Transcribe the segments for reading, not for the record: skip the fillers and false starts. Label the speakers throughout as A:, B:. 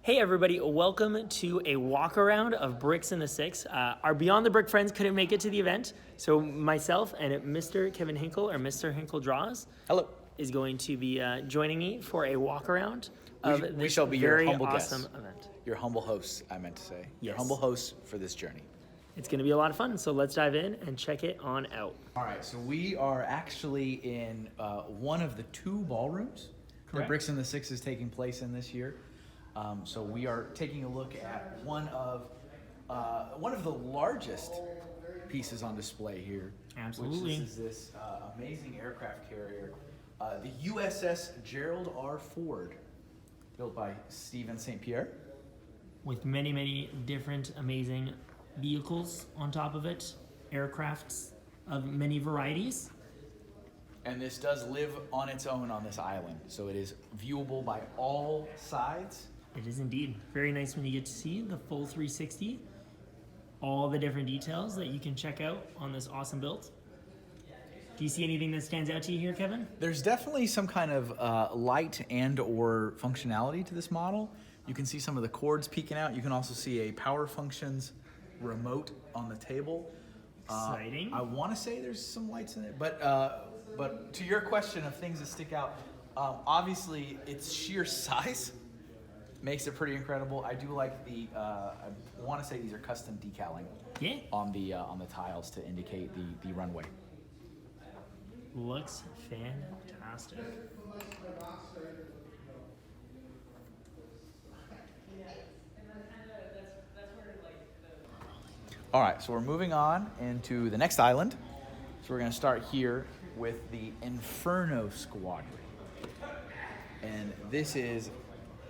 A: Hey everybody, welcome to a walk around of Bricks in the Six. Our Beyond the Brick friends couldn't make it to the event, so myself and Mr. Kevin Hinkle, or Mr. Hinkle Draws,
B: hello,
A: is going to be joining me for a walk around of
B: we
A: this
B: shall be
A: very
B: your humble
A: awesome
B: guests.
A: event.
B: Your humble hosts, I meant to say. Your
A: Yes.
B: humble hosts for this journey.
A: It's going to be a lot of fun, so let's dive in and check it on out.
B: All right, so we are actually in one of the two ballrooms that
A: Correct.
B: Bricks in the Six is taking place in this year. So we are taking a look at one of the largest pieces on display here.
A: Absolutely.
B: Which is this amazing aircraft carrier, the USS Gerald R. Ford, built by Stephen St. Pierre.
A: With many, many different amazing vehicles on top of it, aircrafts of many varieties.
B: And this does live on its own on this island, so it is viewable by all sides.
A: It is indeed. Very nice when you get to see the full 360, all the different details that you can check out on this awesome build. Do you see anything that stands out to you here, Kevin?
B: There's definitely some kind of light and or functionality to this model. You can see some of the cords peeking out. You can also see a power functions remote on the table.
A: Exciting.
B: I want to say there's some lights in it, but to your question of things that stick out, obviously its sheer size makes it pretty incredible. I do like the. I want to say these are custom decaling.
A: Yeah.
B: On the tiles to indicate the runway.
A: Looks fantastic.
B: All right, so we're moving on into the next island. So we're going to start here with the Inferno Squadron. And this is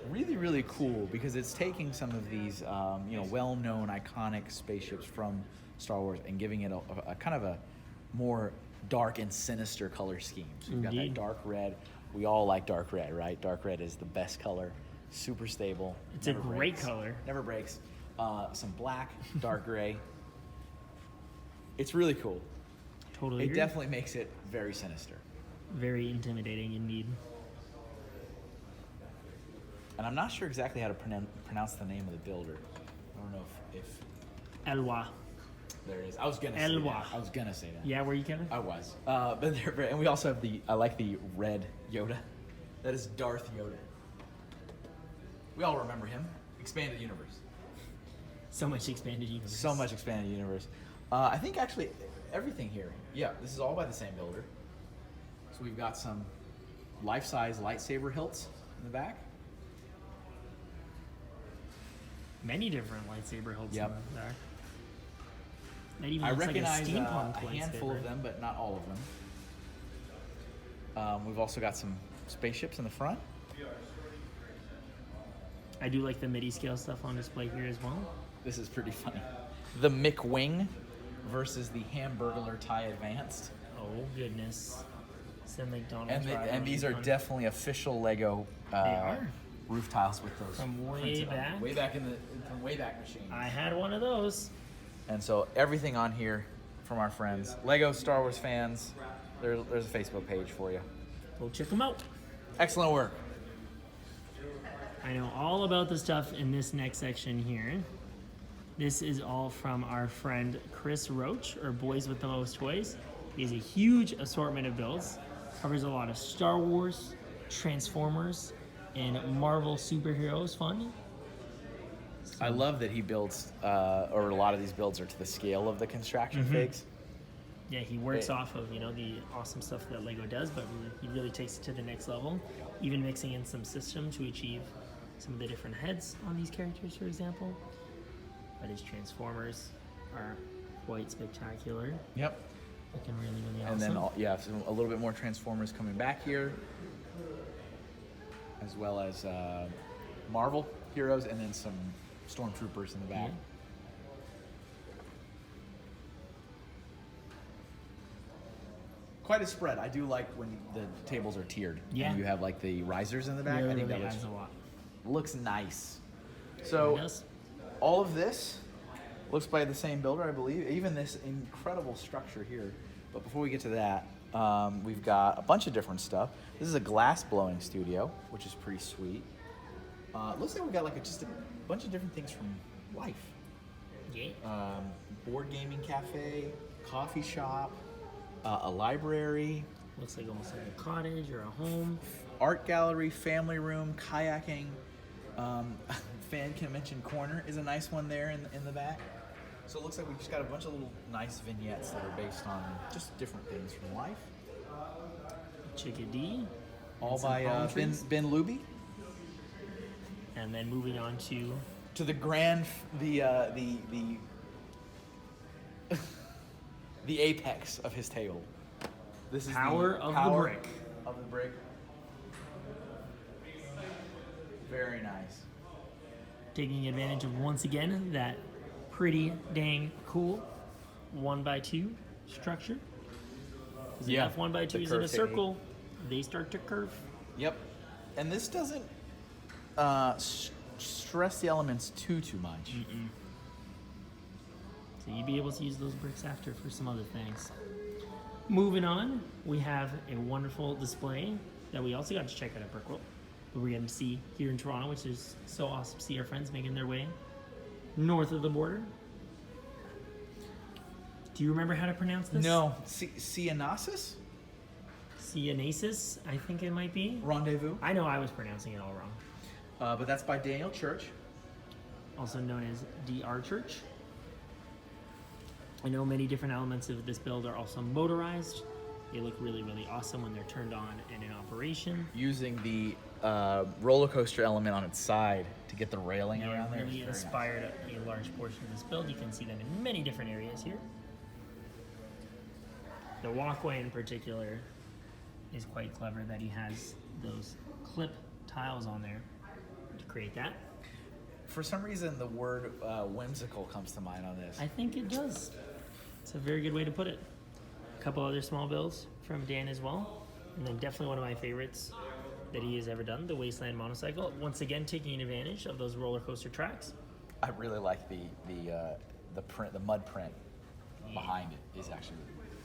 B: really, really cool because it's taking some of these, well-known iconic spaceships from Star Wars and giving it a kind of a more dark and sinister color scheme. So you've got that
A: Indeed.
B: dark red. We all like dark red, right? Dark red is the best color, super stable.
A: It's a
B: never
A: great
B: breaks.
A: color.
B: Never breaks. Some black, dark gray. It's really cool.
A: Totally
B: It
A: agree.
B: definitely makes it very sinister.
A: Very intimidating indeed.
B: And I'm not sure exactly how to pronounce the name of the builder. I don't know if
A: Elwa.
B: there it is. I was gonna say
A: Elwa.
B: that. I was gonna say that.
A: Yeah, were you, Kevin?
B: I was. But and we also have I like the red Yoda. That is Darth Yoda. We all remember him. Expanded universe.
A: So much expanded universe.
B: So much expanded universe. I think actually everything here. Yeah, this is all by the same builder. So we've got some life-size lightsaber hilts in the back.
A: Many different lightsaber hilts
B: Yep.
A: in there. That even
B: I
A: looks
B: recognize
A: like a steampunk
B: a handful
A: lightsaber.
B: of them, but not all of them. We've also got some spaceships in the front.
A: I do like the MIDI scale stuff on display here as well.
B: This is pretty funny. The McWing versus the Hamburglar TIE Advanced.
A: Oh goodness. Some McDonald's.
B: And these are definitely official Lego
A: are.
B: roof tiles with those
A: From way
B: printed on them.
A: back?
B: Way back in the Wayback Machine.
A: I had one of those.
B: And so everything on here from our friends, Lego Star Wars fans, there's a Facebook page for you.
A: Go check them out.
B: Excellent work.
A: I know all about the stuff in this next section here. This is all from our friend Chris Roach, or Boys with the Most Toys. He has a huge assortment of builds. Covers a lot of Star Wars, Transformers, and Marvel superheroes fun.
B: I love that he builds, or a lot of these builds are to the scale of the construction figs.
A: Yeah, he works
B: Hey.
A: off of, the awesome stuff that Lego does, but he really takes it to the next level, even mixing in some system to achieve some of the different heads on these characters, for example. But his Transformers are quite spectacular.
B: Yep.
A: Looking really, really awesome.
B: And then, so a little bit more Transformers coming back here, as well as Marvel heroes, and then some Stormtroopers in the back.
A: Yeah.
B: Quite a spread. I do like when the tables are tiered.
A: Yeah.
B: And you have like the risers in the back.
A: Really,
B: I think
A: really
B: that
A: adds a lot.
B: looks nice. So
A: Yes.
B: all of this looks by the same builder, I believe. Even this incredible structure here. But before we get to that, we've got a bunch of different stuff. This is a glass blowing studio, which is pretty sweet. Looks like we got like just a bunch of different things from life.
A: Yeah.
B: Board gaming cafe, coffee shop, a library,
A: Looks like almost like a cottage or a home.
B: art gallery, family room, kayaking, fan convention corner is a nice one there in the back. So it looks like we just got a bunch of little nice vignettes that are based on just different things from life.
A: Chickadee.
B: All
A: and some
B: by
A: palm
B: Ben
A: trees.
B: Luby.
A: And then moving on to
B: To the grand, the the apex of his table. This is
A: Power
B: the
A: of the
B: power
A: Brick.
B: Of the brick. Very nice.
A: taking advantage of, once again, that pretty dang cool 1x2 structure. Because
B: Yeah,
A: if 1x2
B: the
A: is in a
B: curve
A: circle, they start to curve.
B: Yep. And this doesn't stress the elements too much.
A: So you'd be able to use those bricks after for some other things. Moving on, we have a wonderful display that we also got to check out at Brickworld. But we're getting to see here in Toronto, which is so awesome to see our friends making their way north of the border. Do you remember how to pronounce this?
B: No. Cianasis?
A: Cianasis, I think it might be.
B: Rendezvous.
A: I know I was pronouncing it all wrong.
B: But that's by Daniel Church.
A: Also known as DR Church. I know many different elements of this build are also motorized. They look really, really awesome when they're turned on and in operation.
B: Using the roller coaster element on its side to get the railing
A: They
B: around there.
A: really
B: It's very
A: inspired a large portion of this build. You can see them in many different areas here. The walkway in particular is quite clever that he has those clip tiles on there to create that.
B: nice. For some reason, the word whimsical comes to mind on this.
A: I think it does. It's a very good way to put it. A couple other small builds from Dan as well. And then definitely one of my favorites that he has ever done, the Wasteland Motorcycle. Once again, taking advantage of those roller coaster tracks.
B: I really like the print, the mud print behind it is actually really good.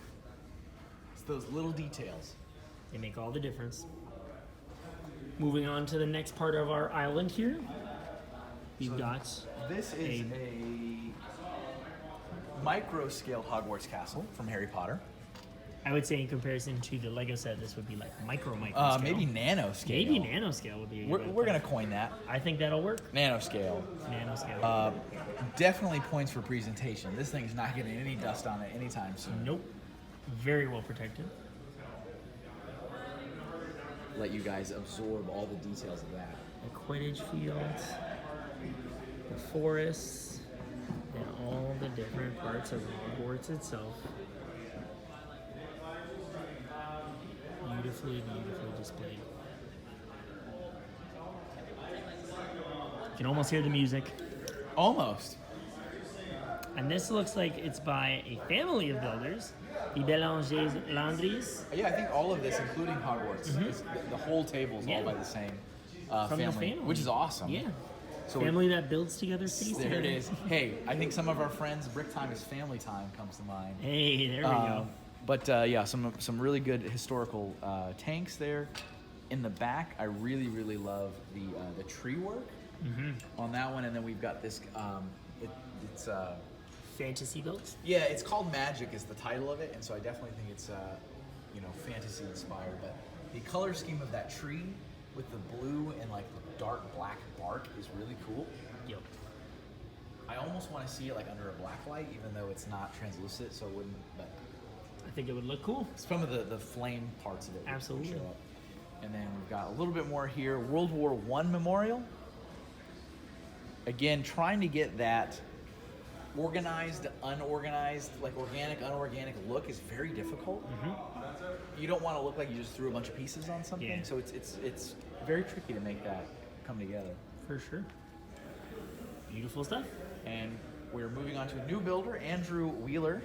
B: It's those little details.
A: They make all the difference. Moving on to the next part of our island here. We've got
B: This is a micro scale Hogwarts castle from Harry Potter.
A: I would say in comparison to the Lego set, this would be like micro scale.
B: Maybe nano scale.
A: Maybe nanoscale would be a good way to
B: We're
A: put
B: gonna
A: it.
B: coin that.
A: I think that'll work.
B: Nanoscale.
A: Nanoscale.
B: Definitely points for presentation. This thing's not getting any dust on it anytime soon.
A: Nope. Very well protected.
B: Let you guys absorb all the details of that.
A: The Quidditch fields, the forests, and all the different parts of Hogwarts itself. Beautifully, beautifully displayed. You can almost hear the music.
B: Almost.
A: And this looks like it's by a family of builders, the Belanger Landrys.
B: Yeah, I think all of this, including Hogwarts, is, the whole table is
A: Yeah.
B: all by the same
A: From the family.
B: which is awesome.
A: Yeah.
B: So
A: Family that builds together stays
B: there
A: together.
B: it is. Hey, I think some of our friends, Brick Time is Family Time comes to mind.
A: Hey, there we go.
B: But yeah, some really good historical tanks there. In the back, I really love the tree work on that one, and then we've got this. It's
A: Fantasy builds.
B: yeah, it's called Magic is the title of it, and so I definitely think it's fantasy inspired. But the color scheme of that tree with the blue and like the dark black bark is really cool.
A: Yep.
B: I almost want to see it like under a black light, even though it's not translucent, so it wouldn't. But
A: I think it would look cool.
B: some of the flame parts of it would
A: Absolutely.
B: show up. And then we've got a little bit more here. World War I memorial. Again, trying to get that organized, unorganized, like organic, unorganic look is very difficult. You don't want to look like you just threw a bunch of pieces on something,
A: Yeah.
B: so it's very tricky to make that come together.
A: For sure. Beautiful stuff.
B: And we're moving on to a new builder, Andrew Wheeler.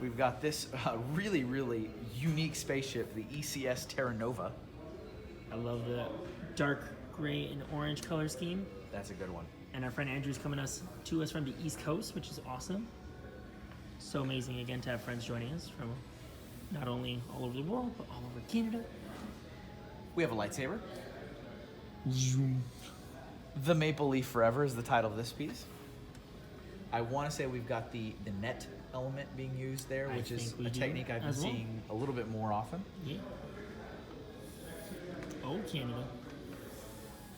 B: We've got this really unique spaceship, the ECS Terra Nova.
A: I love the dark gray and orange color scheme.
B: That's a good one.
A: And our friend Andrew's coming to us from the East Coast, which is awesome. So amazing again to have friends joining us from not only all over the world, but all over Canada.
B: We have a lightsaber.
A: Zoom.
B: The Maple Leaf Forever is the title of this piece. I want to say we've got the net element being used there, which is a technique I've been seeing a little bit more often.
A: Yeah. Oh, Canada.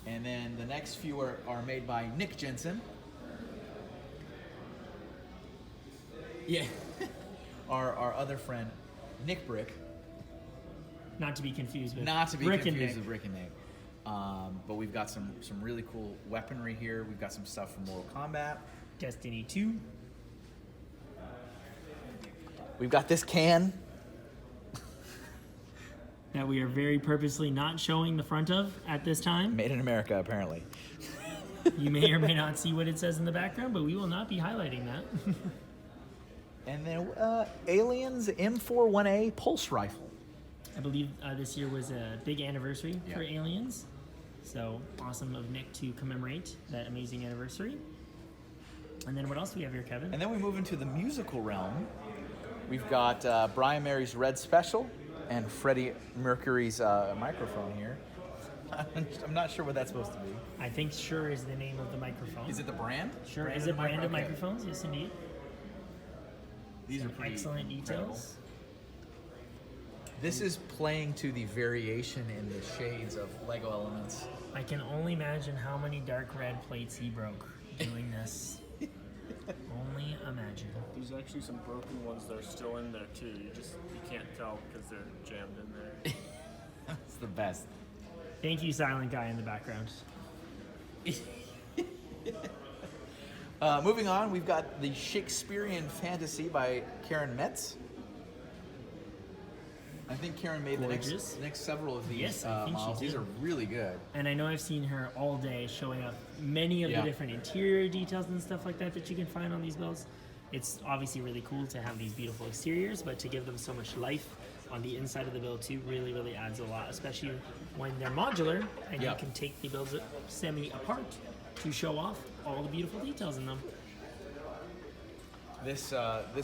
B: And then the next few are made by Nick Jensen. Yeah. our other friend, Nick Brick.
A: Not to be confused with
B: Brick and Nick. But we've got some really cool weaponry here. We've got some stuff from Mortal Kombat.
A: Destiny 2.
B: We've got this can.
A: That we are very purposely not showing the front of at this time.
B: Made in America, apparently.
A: You may or may not see what it says in the background, but we will not be highlighting that.
B: And then Aliens M41A Pulse Rifle.
A: I believe this year was a big anniversary for Aliens. So awesome of Nick to commemorate that amazing anniversary. And then what else do we have here, Kevin?
B: And then we move into the musical realm. We've got Brian Mary's Red Special and Freddie Mercury's microphone here. I'm not sure what that's supposed to be.
A: I think Shure is the name of the microphone.
B: Is it the brand?
A: Sure, is it brand of microphones? Yes, indeed.
B: These are pretty
A: excellent
B: incredible.
A: details.
B: This is playing to the variation in the shades of Lego elements.
A: I can only imagine how many dark red plates he broke doing this. Only imagine.
C: There's actually some broken ones that are still in there too. You can't tell because they're jammed in there.
B: That's the best.
A: Thank you, silent guy in the background.
B: Moving on, we've got the Shakespearean Fantasy by Karen Metz. I think Karen made the next several of these
A: Yes, I think
B: models.
A: she did.
B: These are really good.
A: And I know I've seen her all day showing up many of the different interior details and stuff like that you can find on these builds. It's obviously really cool to have these beautiful exteriors, but to give them so much life on the inside of the build too really, really adds a lot, especially when they're modular and you can take the builds semi-apart to show off all the beautiful details in them.
B: This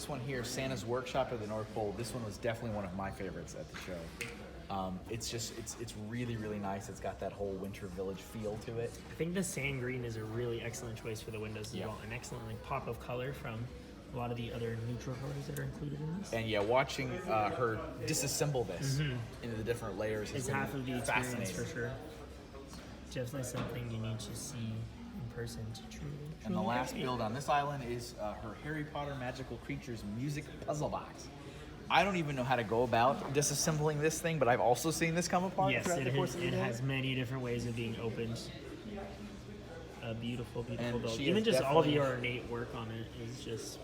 B: one here, Santa's Workshop at the North Pole. This one was definitely one of my favorites at the show. It's really, really nice. It's got that whole winter village feel to it.
A: I think the sand green is a really excellent choice for the windows as well. An excellent pop of color from a lot of the other neutral colors that are included in this.
B: And watching her disassemble this into the different layers
A: is half of the experience for sure. Definitely something you need to see in person to truly.
B: And the last build on this island is her Harry Potter Magical Creatures music puzzle box. I don't even know how to go about disassembling this thing, but I've also seen this come apart.
A: Yes, it has many different ways of being opened. A beautiful, beautiful build. Even just all of your ornate work on it is just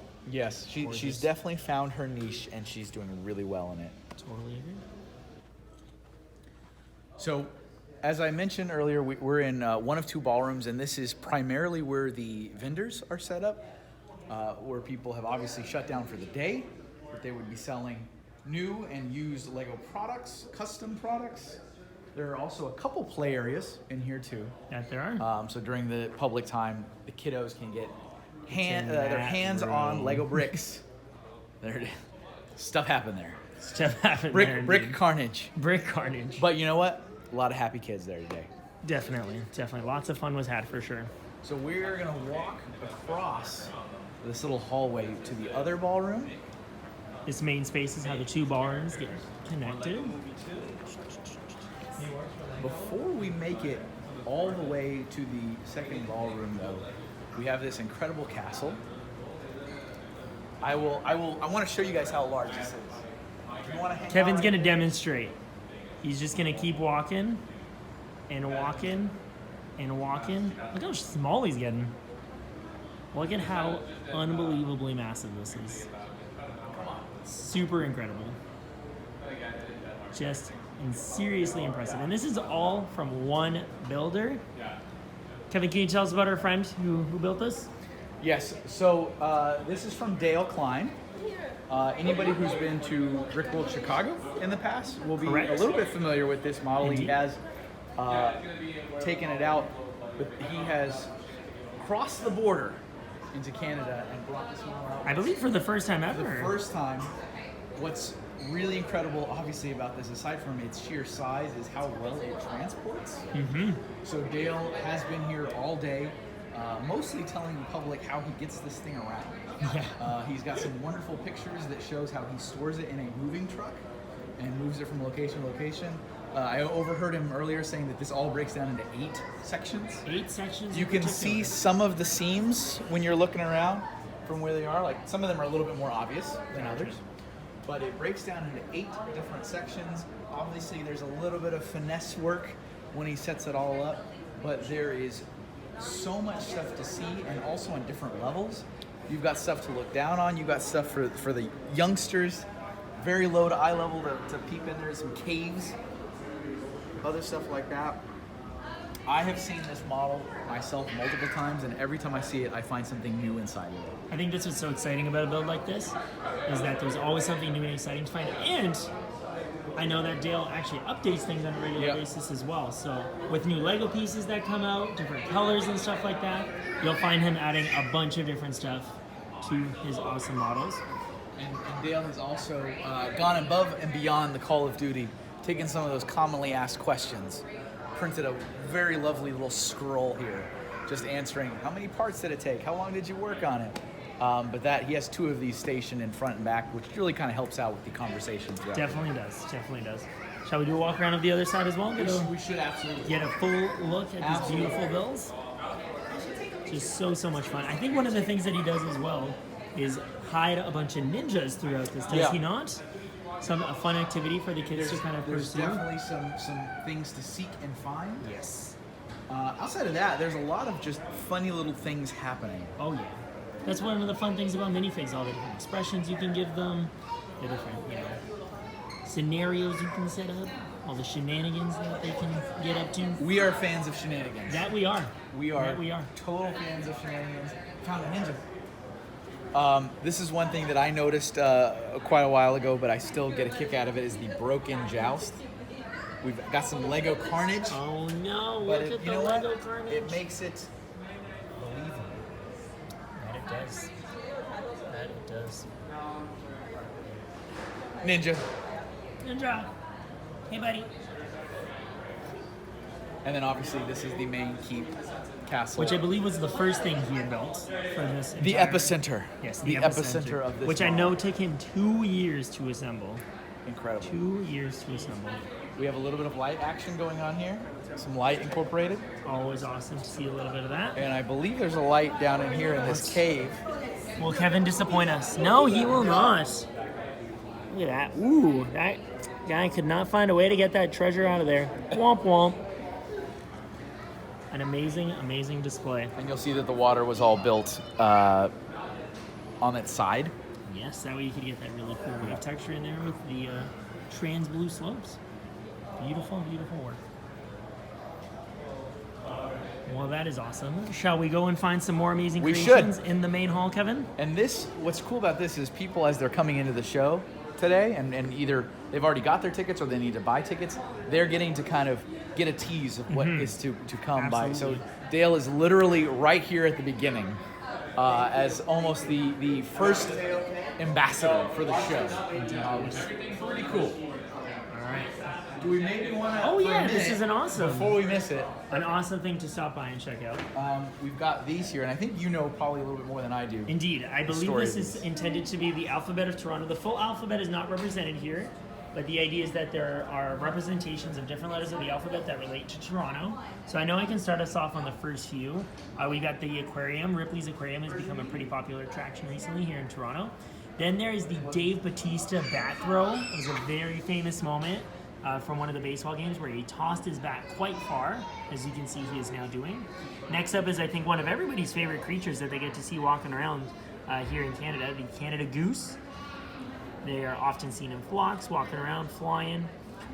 B: she's definitely found her niche, and she's doing really well in it.
A: Totally agree.
B: So, as I mentioned earlier, we're in one of two ballrooms, and this is primarily where the vendors are set up, where people have obviously shut down for the day, but they would be selling new and used Lego products, custom products. There are also a couple play areas in here too.
A: That there are.
B: So during the public time, the kiddos can get their hands on Lego bricks. Stuff happened there.
A: Stuff happened there.
B: Brick carnage.
A: Brick carnage.
B: But you know what? A lot of happy kids there today.
A: Definitely. Lots of fun was had for sure.
B: So we're gonna walk across this little hallway to the other ballroom.
A: This main space is how the two ballrooms get connected.
B: Before we make it all the way to the second ballroom, though, we have this incredible castle. I want to show you guys how large this is. Do you want to hang
A: Kevin's
B: out?
A: gonna demonstrate. He's just gonna keep walking and walking and walking. Look how small he's getting. Look at how unbelievably massive this is. Super incredible. Just seriously impressive. And this is all from one builder. Kevin, can you tell us about our friend who built this?
B: Yes. So this is from Dale Klein. Anybody who's been to BrickWorld Chicago in the past will be a little bit familiar with this model. Indeed. He has taken it out, but he has crossed the border into Canada and brought this model out.
A: I believe for the first time ever.
B: For the first time. What's really incredible, obviously, about this, aside from its sheer size, is how well it transports. So Dale has been here all day, mostly telling the public how he gets this thing around. He's got some wonderful pictures that shows how he stores it in a moving truck and moves it from location to location. I overheard him earlier saying that this all breaks down into 8 sections.
A: 8 sections.
B: You can see some of the seams when you're looking around from where they are. Like, some of them are a little bit more obvious than others. But it breaks down into 8 different sections. Obviously, there's a little bit of finesse work when he sets it all up, but there is so much stuff to see, and also on different levels. You've got stuff to look down on. You've got stuff for the youngsters, very low to eye level to peep in. There's some caves, other stuff like that. I have seen this model myself multiple times, and every time I see it, I find something new inside of it.
A: I think that's what's so exciting about a build like this, is that there's always something new and exciting to find. And I know that Dale actually updates things on a regular basis as well. So with new Lego pieces that come out, different colors and stuff like that, you'll find him adding a bunch of different stuff to his awesome models.
B: And Dale has also gone above and beyond the Call of Duty, taken some of those commonly asked questions, printed a very lovely little scroll here, just answering how many parts did it take, how long did you work on it. But that he has 2 of these stationed in front and back, which really kind of helps out with the conversation throughout.
A: Definitely does. Shall we do a walk around of the other side as well?
B: We should absolutely
A: Get a full look at these beautiful builds. Just so much fun. I think one of the things that he does as well is hide a bunch of ninjas throughout this. Does he not? A fun activity for the kids to kind of pursue.
B: There's definitely some things to seek and find.
A: Yes.
B: Outside of that, there's a lot of just funny little things happening.
A: Oh yeah. That's one of the fun things about minifigs, all the different expressions you can give them, the different, scenarios you can set up, all the shenanigans that they can get up to.
B: We are fans of shenanigans.
A: That we are.
B: We are total fans of shenanigans. Found a ninja. This is one thing that I noticed quite a while ago, but I still get a kick out of it, is the broken joust. We've got some Lego carnage.
A: Oh no,
B: but
A: look at the Lego carnage.
B: It makes it believable.
A: That it does.
B: Ninja.
A: Hey buddy.
B: And then obviously this is the main keep castle.
A: Which I believe was the first thing he built for this.
B: The epicenter.
A: Yes,
B: the epicenter of this.
A: Which I know took him 2 years to assemble.
B: Incredible.
A: 2 years to assemble.
B: We have a little bit of light action going on here. Some light incorporated.
A: Always awesome to see a little bit of that.
B: And I believe there's a light down in here in this cave.
A: Will Kevin disappoint us? No, he will not. Look at that. Ooh, that guy could not find a way to get that treasure out of there. Womp womp. An amazing display.
B: And you'll see that the water was all built on its side.
A: Yes, that way you could get that really cool wave texture in there with the trans blue slopes. Beautiful work. Well, that is awesome. Shall we go and find some more amazing creations in the main hall, Kevin?
B: And what's cool about this is people, as they're coming into the show today, and either they've already got their tickets or they need to buy tickets, they're getting to kind of get a tease of what is to come by. So Dale is literally right here at the beginning as almost the first ambassador for the show. Which is pretty cool.
A: All right.
B: Do we maybe want to?
A: Oh yeah, this is an awesome.
B: Before we miss it,
A: an awesome thing to stop by and check out.
B: We've got these here, and I think you know probably a little bit more than I do.
A: Indeed, I believe this is intended to be the alphabet of Toronto. The full alphabet is not represented here, but the idea is that there are representations of different letters of the alphabet that relate to Toronto. So I know I can start us off on the first few. We got the aquarium. Ripley's Aquarium has become a pretty popular attraction recently here in Toronto. Then there is the Dave Bautista bat throw. It was a very famous moment from one of the baseball games where he tossed his bat quite far, as you can see he is now doing. Next up is, I think, one of everybody's favorite creatures that they get to see walking around here in Canada, the Canada goose. They are often seen in flocks, walking around, flying.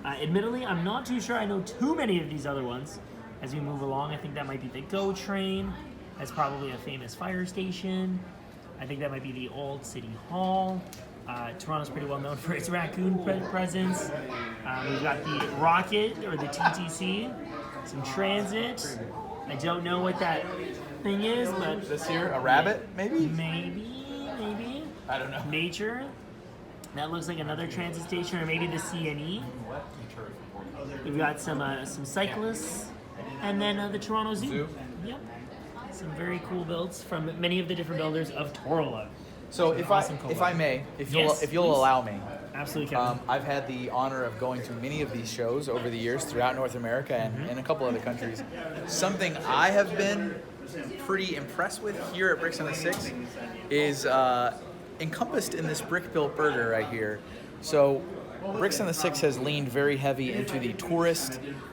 A: Admittedly, I'm not too sure I know too many of these other ones. As we move along, I think that might be the GO train. That's probably a famous fire station. I think that might be the old City Hall. Toronto's pretty well known for its raccoon presence. We've got the Rocket, or the TTC, some transit. I don't know what that thing is, but...
B: This here, a rabbit, maybe?
A: Maybe.
B: I don't know.
A: Nature. That looks like another transit station, or maybe the CNE. We've got some cyclists, and then the Toronto Zoo. Yep. Some very cool builds from many of the different builders of Torla.
B: So if I may, if you'll
A: Yes,
B: please. Allow me,
A: Absolutely, Kevin.
B: I've had the honor of going to many of these shows over the years throughout North America and a couple other countries. Something I have been pretty impressed with here at Bricks on the Six is encompassed in this brick-built burger right here. So Bricks on the Six has leaned very heavy into the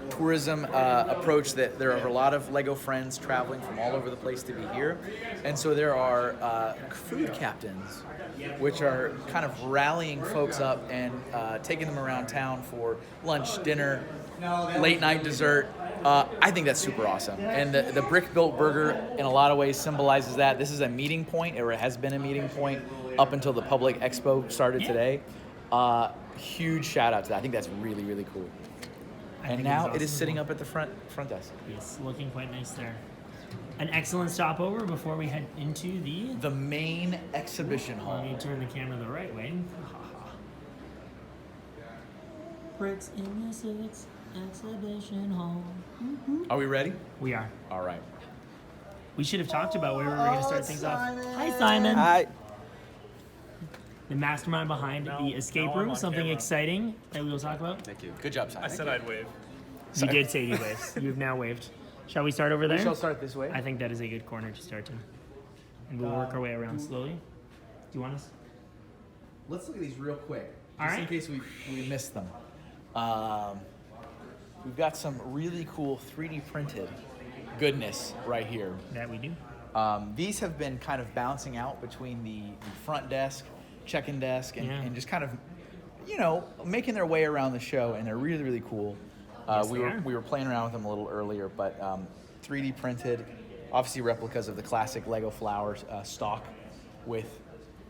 B: tourism approach, that there are a lot of LEGO friends traveling from all over the place to be here. And so there are food captains, which are kind of rallying folks up and taking them around town for lunch, dinner, late night dessert. I think that's super awesome. And the brick-built burger in a lot of ways symbolizes that. This is a meeting point, or it has been a meeting point up until the public expo started today. Huge shout out to that. I think that's really, really cool. And now it is sitting up at the front desk.
A: Yes, looking quite nice there. An excellent stopover before we head into the
B: main exhibition hall.
A: Let me turn the camera the right way. Bricks in the Six exhibition hall.
B: Are we ready?
A: We are.
B: All right.
A: We should have talked about where we were going to start things off. Hi, Simon.
B: Hi.
A: The mastermind behind the escape
C: now I'm
A: room.
C: on
A: Something
C: camera.
A: exciting that we will talk about.
B: Thank you. Good job, Simon.
C: I said I'd wave.
A: You did say you waved. You've now waved. Shall we start over there?
B: We shall start this way.
A: I think that is a good corner to start in. And we'll work our way around slowly. Do you want us?
B: Let's look at these real quick,
A: All
B: just in
A: right.
B: case we missed them. We've got some really cool 3D printed goodness right here.
A: That we do.
B: These have been kind of bouncing out between the front desk, check-in desk, and just kind of, making their way around the show, and they're really, really cool.
A: Yes,
B: we were playing around with them a little earlier, but 3D printed, obviously replicas of the classic Lego flowers stock with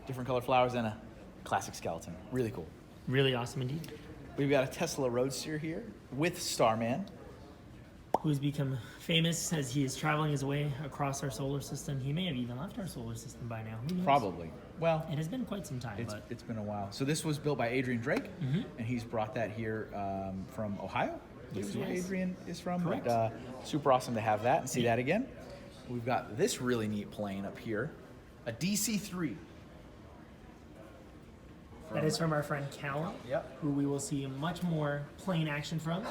B: different color flowers and a classic skeleton. Really cool.
A: Really awesome indeed.
B: We've got a Tesla Roadster here with Starman.
A: Who's become famous as he is traveling his way across our solar system. He may have even left our solar system by now. Who knows?
B: Probably. Well,
A: It has been quite some time,
B: it's been a while. So this was built by Adrian Drake, and he's brought that here from Ohio. This is where
A: Yes.
B: Adrian is from.
A: Correct.
B: But, super awesome to have that and see that again. We've got this really neat plane up here, a DC-3.
A: that is from our friend Callum,
B: Yep.
A: who we will see much more plane action from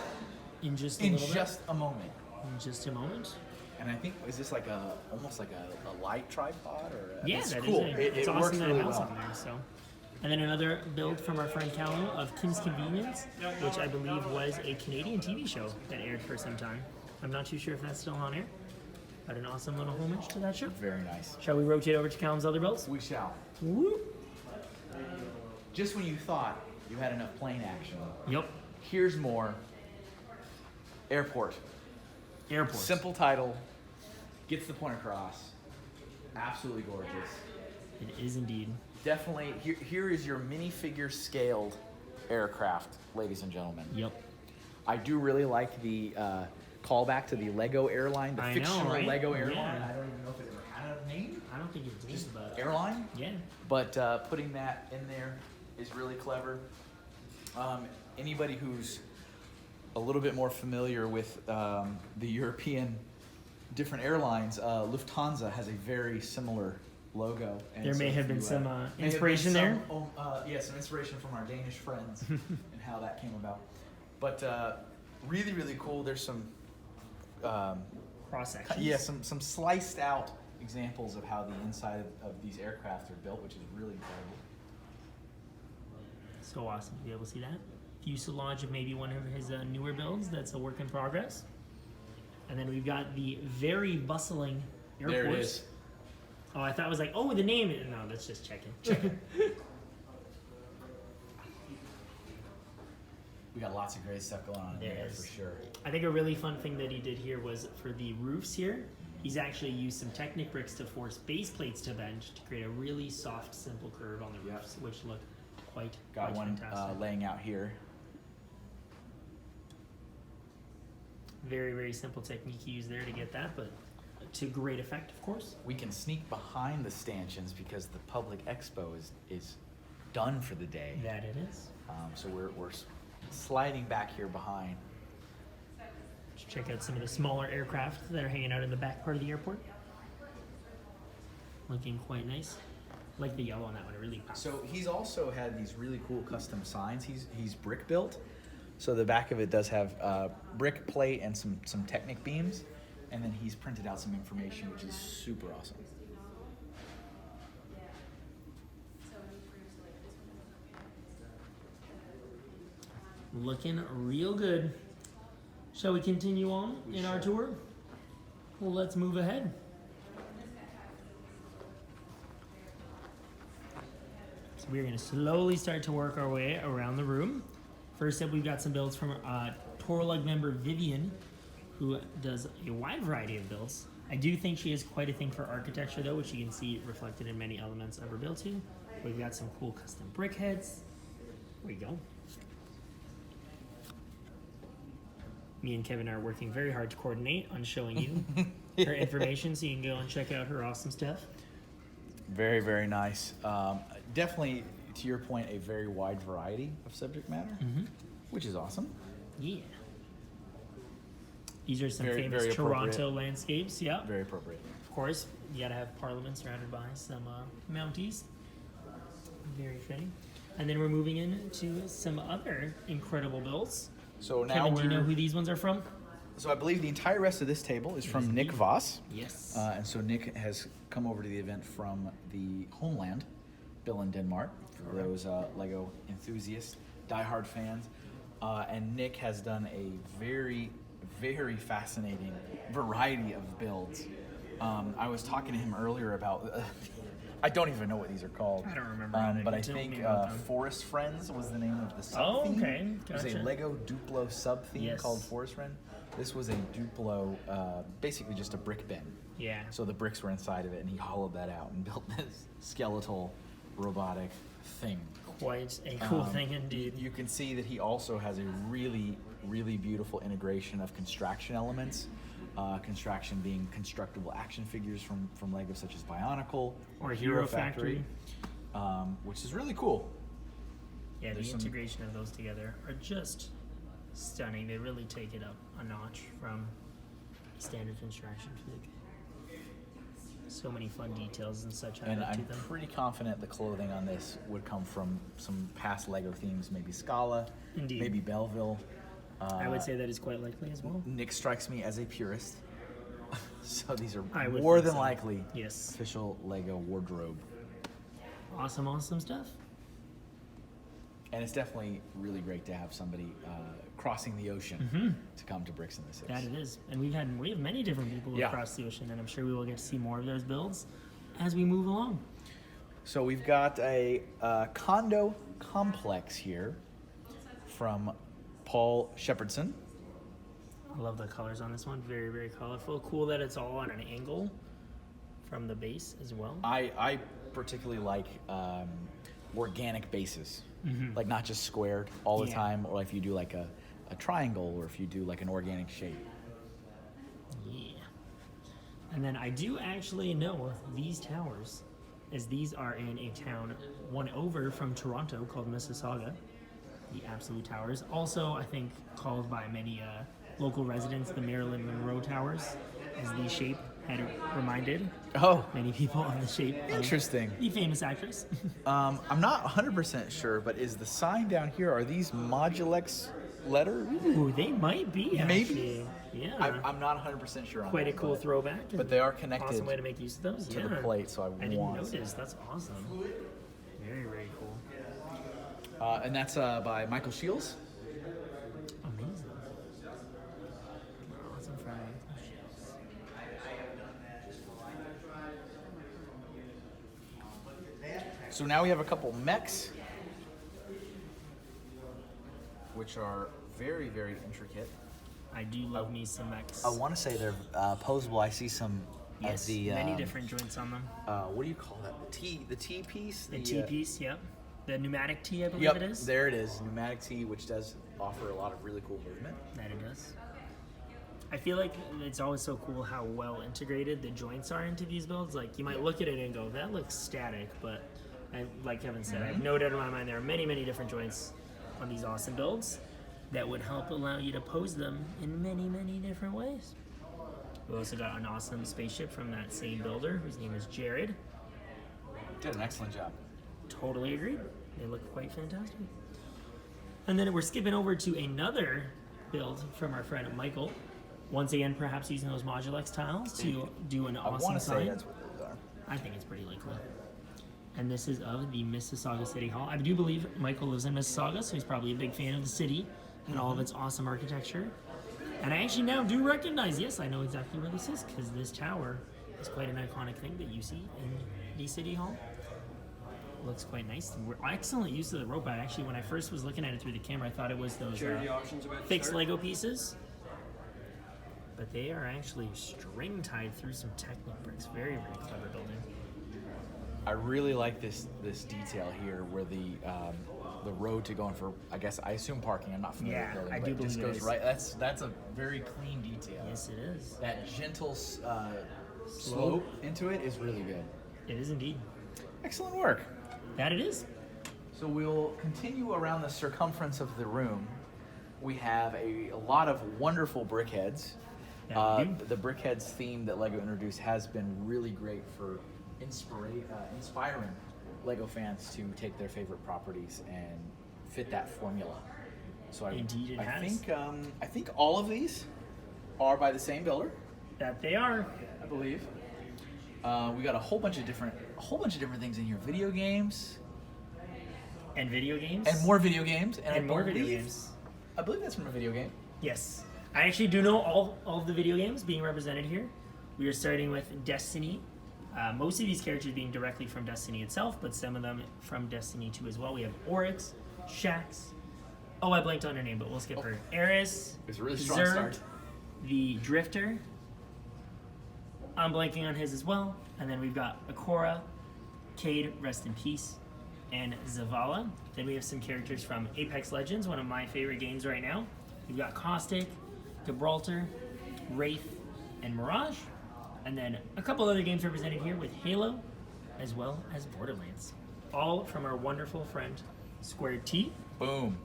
A: in just a
B: In
A: little
B: just a moment.
A: bit. In just a moment.
B: And I think, is this like almost like a light tripod? Or
A: Yeah,
B: it's
A: that is
B: cool.
A: it's
B: It
A: awesome
B: works
A: that
B: really
A: it has
B: well.
A: on there. So, and then another build from our friend Callum of Kim's Convenience, which I believe was a Canadian TV show that aired for some time. I'm not too sure if that's still on air, but an awesome little homage to that show.
B: Very nice.
A: Shall we rotate over to Callum's other builds?
B: We shall.
A: Whoop.
B: Just when you thought you had enough plane action,
A: Yep.
B: here's more. Airport.
A: Airport.
B: Simple title, gets the point across. Absolutely gorgeous.
A: It is indeed.
B: Definitely, here is your minifigure scaled aircraft, ladies and gentlemen.
A: Yep.
B: I do really like the callback to the Lego airline, the
A: I know,
B: fictional
A: right?
B: Lego airline.
A: Yeah.
B: I don't even know if it ever had a name.
A: I don't think it's
B: Just
A: but
B: airline.
A: yeah.
B: But putting that in there is really clever. Anybody who's a little bit more familiar with the European different airlines, Lufthansa has a very similar logo. And
A: There
B: so
A: may
B: if
A: have been
B: you,
A: some
B: may have been
A: inspiration there.
B: some inspiration from our Danish friends and how that came about. But really, really cool. There's some,
A: Cross sections.
B: yeah, some sliced out examples of how the inside of these aircraft are built, which is really incredible.
A: So awesome to be able to see that. Fuselage of maybe one of his newer builds that's a work in progress. And then we've got the very bustling airport.
B: There it is.
A: Oh, I thought it was like, oh, the name. No, that's just checking.
B: We got lots of great stuff going on in
A: There
B: there
A: is.
B: for sure.
A: I think a really fun thing that he did here was for the roofs here, he's actually used some Technic bricks to force base plates to bend to create a really soft, simple curve on the
B: Yep.
A: roofs, which look quite
B: Got one
A: fantastic.
B: laying out here.
A: Very, very simple technique he used there to get that, but to great effect, of course.
B: We can sneak behind the stanchions because the public expo is done for the day.
A: That it is.
B: So we're sliding back here behind.
A: Let's check out some of the smaller aircraft that are hanging out in the back part of the airport. Looking quite nice. I like the yellow on that one, it really pops.
B: So he's also had these really cool custom signs. He's brick built. So the back of it does have brick plate and some Technic beams. And then he's printed out some information, which is super awesome.
A: Looking real good. Shall we continue on in our tour? Well, let's move ahead. So we're going to slowly start to work our way around the room. First up, we've got some builds from Torlug member Vivian, who does a wide variety of builds. I do think she has quite a thing for architecture, though, which you can see reflected in many elements of her build too. We've got some cool custom BrickHeadz. There we go. Me and Kevin are working very hard to coordinate on showing you her information so you can go and check out her awesome stuff.
B: Very, very nice. Definitely, to your point, a very wide variety of subject matter, which is awesome.
A: Yeah. These are some
B: Very,
A: famous
B: very
A: Toronto landscapes, yeah.
B: Very appropriate.
A: Of course, you gotta have Parliament surrounded by some Mounties. Very fitting. And then we're moving into some other incredible builds.
B: So now
A: Kevin, do you know who these ones are from?
B: So I believe the entire rest of this table is from Nick Voss.
A: Yes.
B: And so Nick has come over to the event from the homeland, Billund, Denmark, for those Lego enthusiasts, diehard fans. And Nick has done a very, very fascinating variety of builds. I was talking to him earlier about, I don't even know what these are called.
A: I don't remember.
B: But I think Forest Friends was the name of the sub theme.
A: Okay.
B: It was a
A: Gotcha.
B: Lego Duplo sub theme
A: Yes.
B: called Forest Friend. This was a Duplo, basically just a brick bin.
A: Yeah.
B: So the bricks were inside of it, and he hollowed that out and built this skeletal robotic thing.
A: Quite a cool thing indeed.
B: You can see that he also has a really, really beautiful integration of construction elements. Construction being constructible action figures from Lego, such as Bionicle
A: Or Hero Factory.
B: Which is really cool.
A: Yeah,
B: There's
A: the
B: some-
A: integration of those together are just stunning. They really take it up a notch from standard construction fig. So many fun details and such
B: And
A: added to
B: I'm
A: them.
B: pretty confident the clothing on this would come from some past Lego themes, maybe Scala,
A: Indeed.
B: maybe Belleville.
A: I would say that is quite likely as well.
B: Nick strikes me as a purist, so these are
A: I would
B: more
A: think
B: than
A: so.
B: likely
A: Yes.
B: official Lego wardrobe.
A: Awesome, awesome stuff.
B: And it's definitely really great to have somebody crossing the ocean to come to Bricks in the Six.
A: That it is. And we have many different people
B: Yeah.
A: across the ocean, and I'm sure we will get to see more of those builds as we move along.
B: So we've got a condo complex here from Paul Shepherdson.
A: I love the colors on this one. Very, very colorful. Cool that it's all on an angle from the base as well.
B: I particularly like organic bases, like not just squared all the
A: Yeah.
B: time, or if you do like a triangle, or if you do like an organic shape.
A: Yeah. And then I do actually know these towers, as these are in a town one over from Toronto called Mississauga. The Absolute Towers. Also, I think called by many local residents the Marilyn Monroe Towers, as the shape had reminded
B: Oh,
A: many people of the shape
B: interesting.
A: of the famous actress.
B: I'm not 100% sure, but is the sign down here, are these Modulex letters?
A: Ooh, they might be,
B: Maybe.
A: actually. Yeah.
B: I'm not 100% sure on
A: Quite a
B: that,
A: cool
B: but-
A: throwback.
B: But they are connected
A: Awesome way to make use of those.
B: to
A: yeah.
B: the plate, so
A: I didn't
B: want.
A: notice. That's awesome. Very, very cool.
B: And that's by Michael Shields.
A: Amazing. Awesome Friday.
B: So now we have a couple mechs, which are very, very intricate.
A: I do love me some Mechs.
B: I want to say they're posable. I see some
A: Yes,
B: of the
A: many different joints on them.
B: what do you call that? The T piece.
A: The T piece, yep. The pneumatic T, I believe
B: Yep,
A: it is.
B: there it is. Pneumatic T, which does offer a lot of really cool movement.
A: That it does. I feel like it's always so cool how well integrated the joints are into these builds. Like, you might look at it and go, that looks static, but like Kevin said, I have no doubt in my mind there are many, many different joints on these awesome builds that would help allow you to pose them in many, many different ways. We also got an awesome spaceship from that same builder whose name is Gerald.
B: Did an excellent job.
A: Totally agreed. They look quite fantastic. And then we're skipping over to another build from our friend Michael. Once again, perhaps using those Mosaics tiles to do an
B: I
A: awesome
B: want to say
A: sign.
B: that's what those are.
A: I think it's pretty likely. And this is of the Mississauga City Hall. I do believe Michael lives in Mississauga, so he's probably a big fan of the city and all of its awesome architecture. And I actually now do recognize, yes, I know exactly where this is, because this tower is quite an iconic thing that you see in the City Hall. Looks quite nice. Excellent use of the rope. Actually, when I first was looking at it through the camera, I thought it was those fixed Lego pieces. But they are actually string tied through some Technic bricks. Very, very clever building.
B: I really like this detail here where the road to going for, I assume parking. I'm not familiar with building,
A: I
B: but
A: do
B: it just
A: believe it
B: goes
A: is.
B: right. That's a very clean detail.
A: Yes, it is.
B: That gentle slope into it is really good.
A: It is indeed.
B: Excellent work.
A: That it is.
B: So we'll continue around the circumference of the room. We have a lot of wonderful BrickHeadz.
A: That we do.
B: The BrickHeadz theme that LEGO introduced has been really great for inspiring LEGO fans to take their favorite properties and fit that formula. So
A: Indeed it has.
B: I think all of these are by the same builder,
A: That they are.
B: I believe. We got a whole bunch of different things in here. Video games
A: And video games.
B: and more video games
A: And more video games.
B: I believe that's from a video game.
A: Yes. I actually do know all of the video games being represented here. We are starting with Destiny. Most of these characters being directly from Destiny itself, but some of them from Destiny 2 as well. We have Oryx, Shax. Oh, I blanked on her name, but we'll skip her. Eris.
B: It was a really strong
A: Zerg,
B: start.
A: The Drifter. I'm blanking on his as well. And then we've got Akora, Cade, rest in peace, and Zavala. Then we have some characters from Apex Legends, one of my favorite games right now. We've got Caustic, Gibraltar, Wraith, and Mirage. And then a couple other games represented here with Halo, as well as Borderlands. All from our wonderful friend, Squared T.
B: Boom.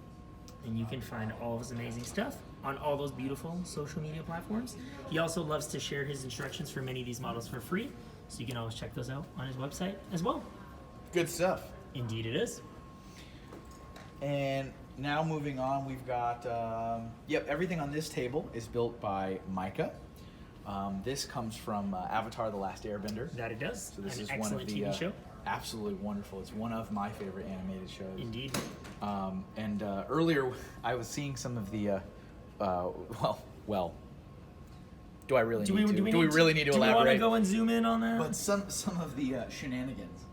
A: And you can find all of his amazing stuff on all those beautiful social media platforms. He also loves to share his instructions for many of these models for free, so you can always check those out on his website as well.
B: Good stuff.
A: Indeed it is.
B: And now moving on, we've got, everything on this table is built by Micah. This comes from Avatar: The Last Airbender.
A: That it does.
B: So this
A: An
B: is one
A: excellent
B: of the
A: TV show.
B: absolutely wonderful. It's one of my favorite animated shows.
A: Indeed.
B: And earlier I was seeing some of the do I really need to? Do we really need to
A: do we want to
B: elaborate?
A: go and zoom in on that?
B: But some of the shenanigans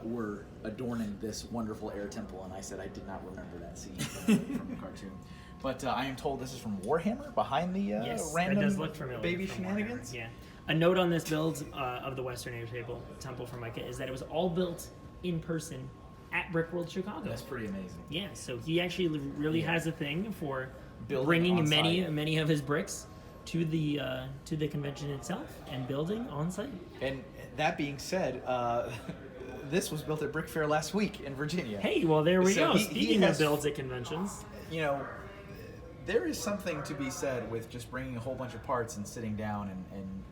B: were adorning this wonderful air temple, and I said I did not remember that scene from the cartoon. But I am told this is from Warhammer, behind the
A: Yes,
B: random
A: that does look familiar
B: baby
A: from
B: shenanigans.
A: Warhammer, yeah. A note on this build of the Western Air Temple from Micah is that it was all built in person at Brickworld Chicago.
B: That's pretty amazing.
A: Yeah, so he actually really has a thing for
B: Building
A: bringing
B: on site.
A: many of his bricks to the convention itself and building on site.
B: And that being said, this was built at Brick Fair last week in Virginia.
A: Hey, well there we
B: So
A: go.
B: he
A: Speaking
B: has-
A: of builds at conventions,
B: You know, there is something to be said with just bringing a whole bunch of parts and sitting down and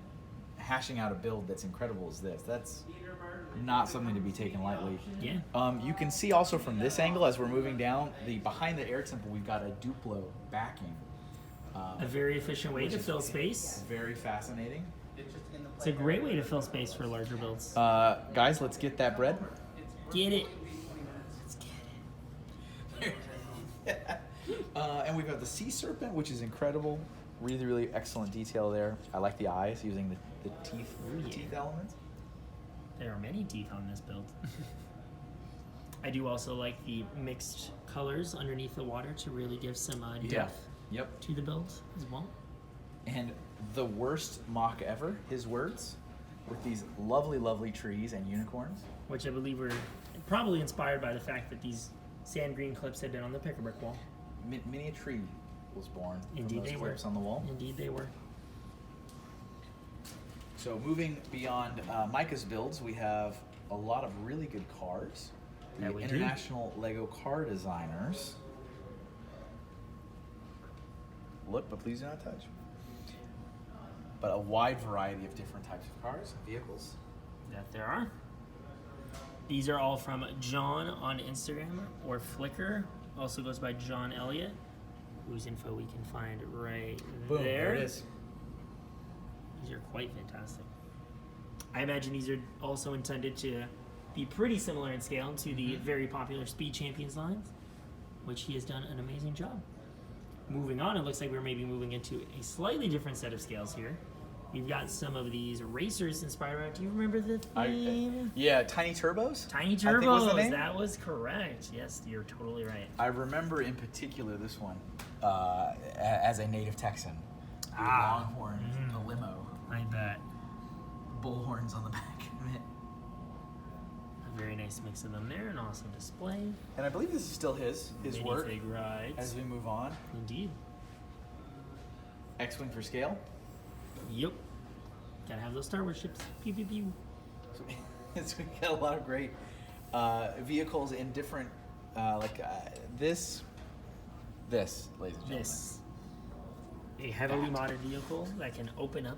B: hashing out a build that's incredible as this. That's not something to be taken lightly.
A: yeah.
B: You can see also from this angle as we're moving down, behind the air temple, we've got a Duplo backing.
A: A very efficient way
B: which
A: to
B: is
A: fill space.
B: Very fascinating.
A: It's a great way to fill space for larger builds.
B: Guys, let's get that bread.
A: Get it. Let's get it.
B: And we've got the sea serpent, which is incredible. Really, really excellent detail there. I like the eyes using the teeth,
A: yeah.
B: teeth elements.
A: There are many teeth on this build. I do also like the mixed colors underneath the water to really give some depth
B: Yep.
A: to the build as well.
B: And the worst mock ever, his words, with these lovely, lovely trees and unicorns.
A: Which I believe were probably inspired by the fact that these sand green clips had been on the pick-a-brick wall.
B: Many a tree was born
A: Indeed
B: from those
A: they were.
B: clips on the wall.
A: Indeed they were.
B: So moving beyond Micah's builds, we have a lot of really good cars. The
A: That we do.
B: International Lego Car Designers. Look, but please do not touch. But a wide variety of different types of cars and vehicles.
A: That there are. These are all from John on Instagram or Flickr. Also goes by John Elliott, whose info we can find right
B: Boom,
A: there.
B: there it is.
A: These are quite fantastic. I imagine these are also intended to be pretty similar in scale to the very popular Speed Champions lines, which he has done an amazing job. Moving on, it looks like we're maybe moving into a slightly different set of scales here. We've got some of these racers inspired. Do you remember the theme?
B: Yeah, Tiny Turbos?
A: Tiny
B: I think was the
A: Turbos.
B: name.
A: That was correct. Yes, you're totally right.
B: I remember in particular this one as a native Texan. The
A: Ah.
B: Longhorn, the limo,
A: I bet.
B: bullhorns on the back of it.
A: A very nice mix of them there. An awesome display.
B: And I believe this is still his work
A: Minifig rides.
B: as we move on.
A: Indeed.
B: X-Wing for scale.
A: Yep. Gotta have those Star Wars ships. Pew pew pew.
B: So we got a lot of great vehicles in different, this, ladies and gentlemen.
A: This. A heavily modded vehicle that can open up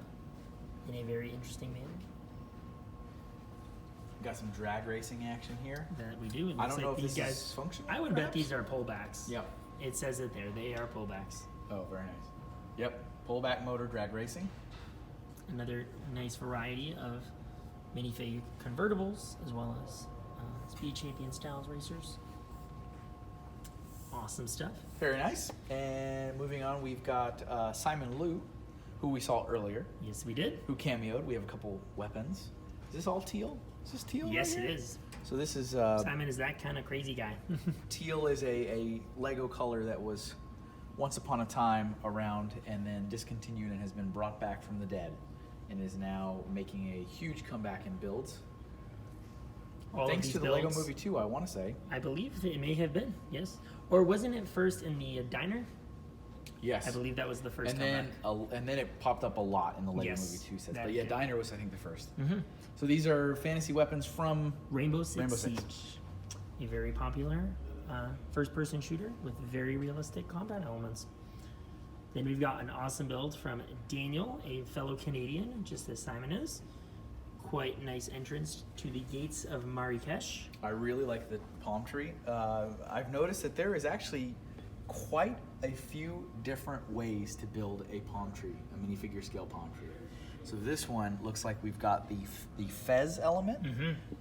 A: in a very interesting manner.
B: Got some drag racing action here.
A: That we do. It
B: I
A: looks
B: don't know
A: like
B: if
A: these
B: this
A: guys.
B: is functional.
A: I would bet
B: perhaps?
A: these are pullbacks.
B: Yep.
A: It says it there. They are pullbacks.
B: Oh, very nice. Yep. Pullback motor drag racing.
A: Another nice variety of minifig convertibles as well as Speed Champion styles racers. Awesome stuff.
B: Very nice. And moving on, we've got Simon Liu, who we saw earlier,
A: Yes, we did.
B: who cameoed. We have a couple weapons. Is this all teal? Is this teal?
A: Yes,
B: right
A: it
B: here?
A: is.
B: So this is
A: Simon is that kind of crazy guy.
B: teal is a Lego color that was once upon a time around and then discontinued and has been brought back from the dead and is now making a huge comeback in builds.
A: All of
B: Thanks
A: these
B: to the Lego
A: builds,
B: Movie 2, I want to say.
A: I believe it may have been, yes. Or wasn't it first in the diner?
B: Yes.
A: I believe that was the first
B: and
A: comeback.
B: then it popped up a lot in the Lego
A: Yes,
B: Movie 2 sets.
A: that
B: But yeah,
A: did.
B: Diner was I think the first.
A: Mhm.
B: So these are fantasy weapons from
A: Rainbow Six
B: Rainbow Six.
A: Siege. A very popular first-person shooter with very realistic combat elements. Then we've got an awesome build from Daniel, a fellow Canadian, just as Simon is. Quite nice entrance to the gates of Marrakesh.
B: I really like the palm tree. I've noticed that there is actually quite a few different ways to build a palm tree, a minifigure scale palm tree. So this one looks like we've got the fez element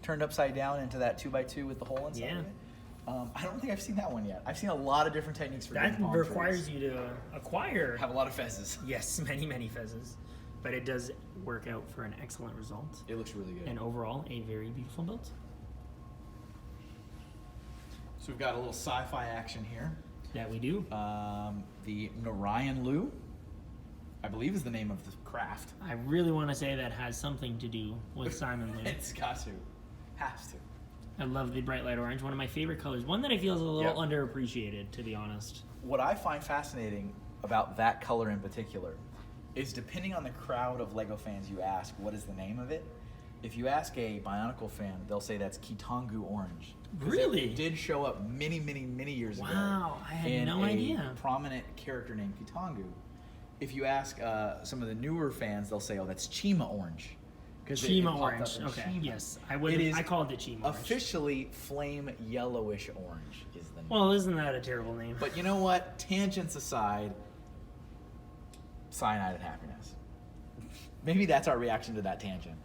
B: turned upside down into that 2x2 with the hole inside
A: Yeah.
B: of it. I don't think I've seen that one yet. I've seen a lot of different techniques for
A: That
B: doing palm
A: requires
B: trees.
A: you to acquire,
B: Have a lot of fezzes.
A: yes, many, many fezzes. But it does work out for an excellent result.
B: It looks really good.
A: And overall, a very beautiful build.
B: So we've got a little sci-fi action here.
A: That we do.
B: The Narayan Lu, I believe is the name of the craft.
A: I really want to say that has something to do with Simon Liu.
B: It's got to. Has to.
A: I love the bright light orange, one of my favorite colors. One that I feel is a little
B: Yep.
A: underappreciated, to be honest.
B: What I find fascinating about that color in particular is depending on the crowd of Lego fans you ask, what is the name of it? If you ask a Bionicle fan, they'll say that's Kitangu Orange. 'Cause
A: Really?
B: It did show up many, many, many years ago.
A: Wow, I had
B: in
A: no
B: a
A: idea.
B: prominent character named Kitangu. If you ask some of the newer fans, they'll say, oh, that's Chima Orange. 'Cause it
A: Chima
B: popped up
A: orange.
B: in
A: Okay,
B: Chima.
A: yes.
B: It is
A: I called it Chima orange.
B: Officially, flame yellowish orange is the name.
A: Well, isn't that a terrible name?
B: But you know what? Tangents aside, cyanide and happiness. Maybe that's our reaction to that tangent.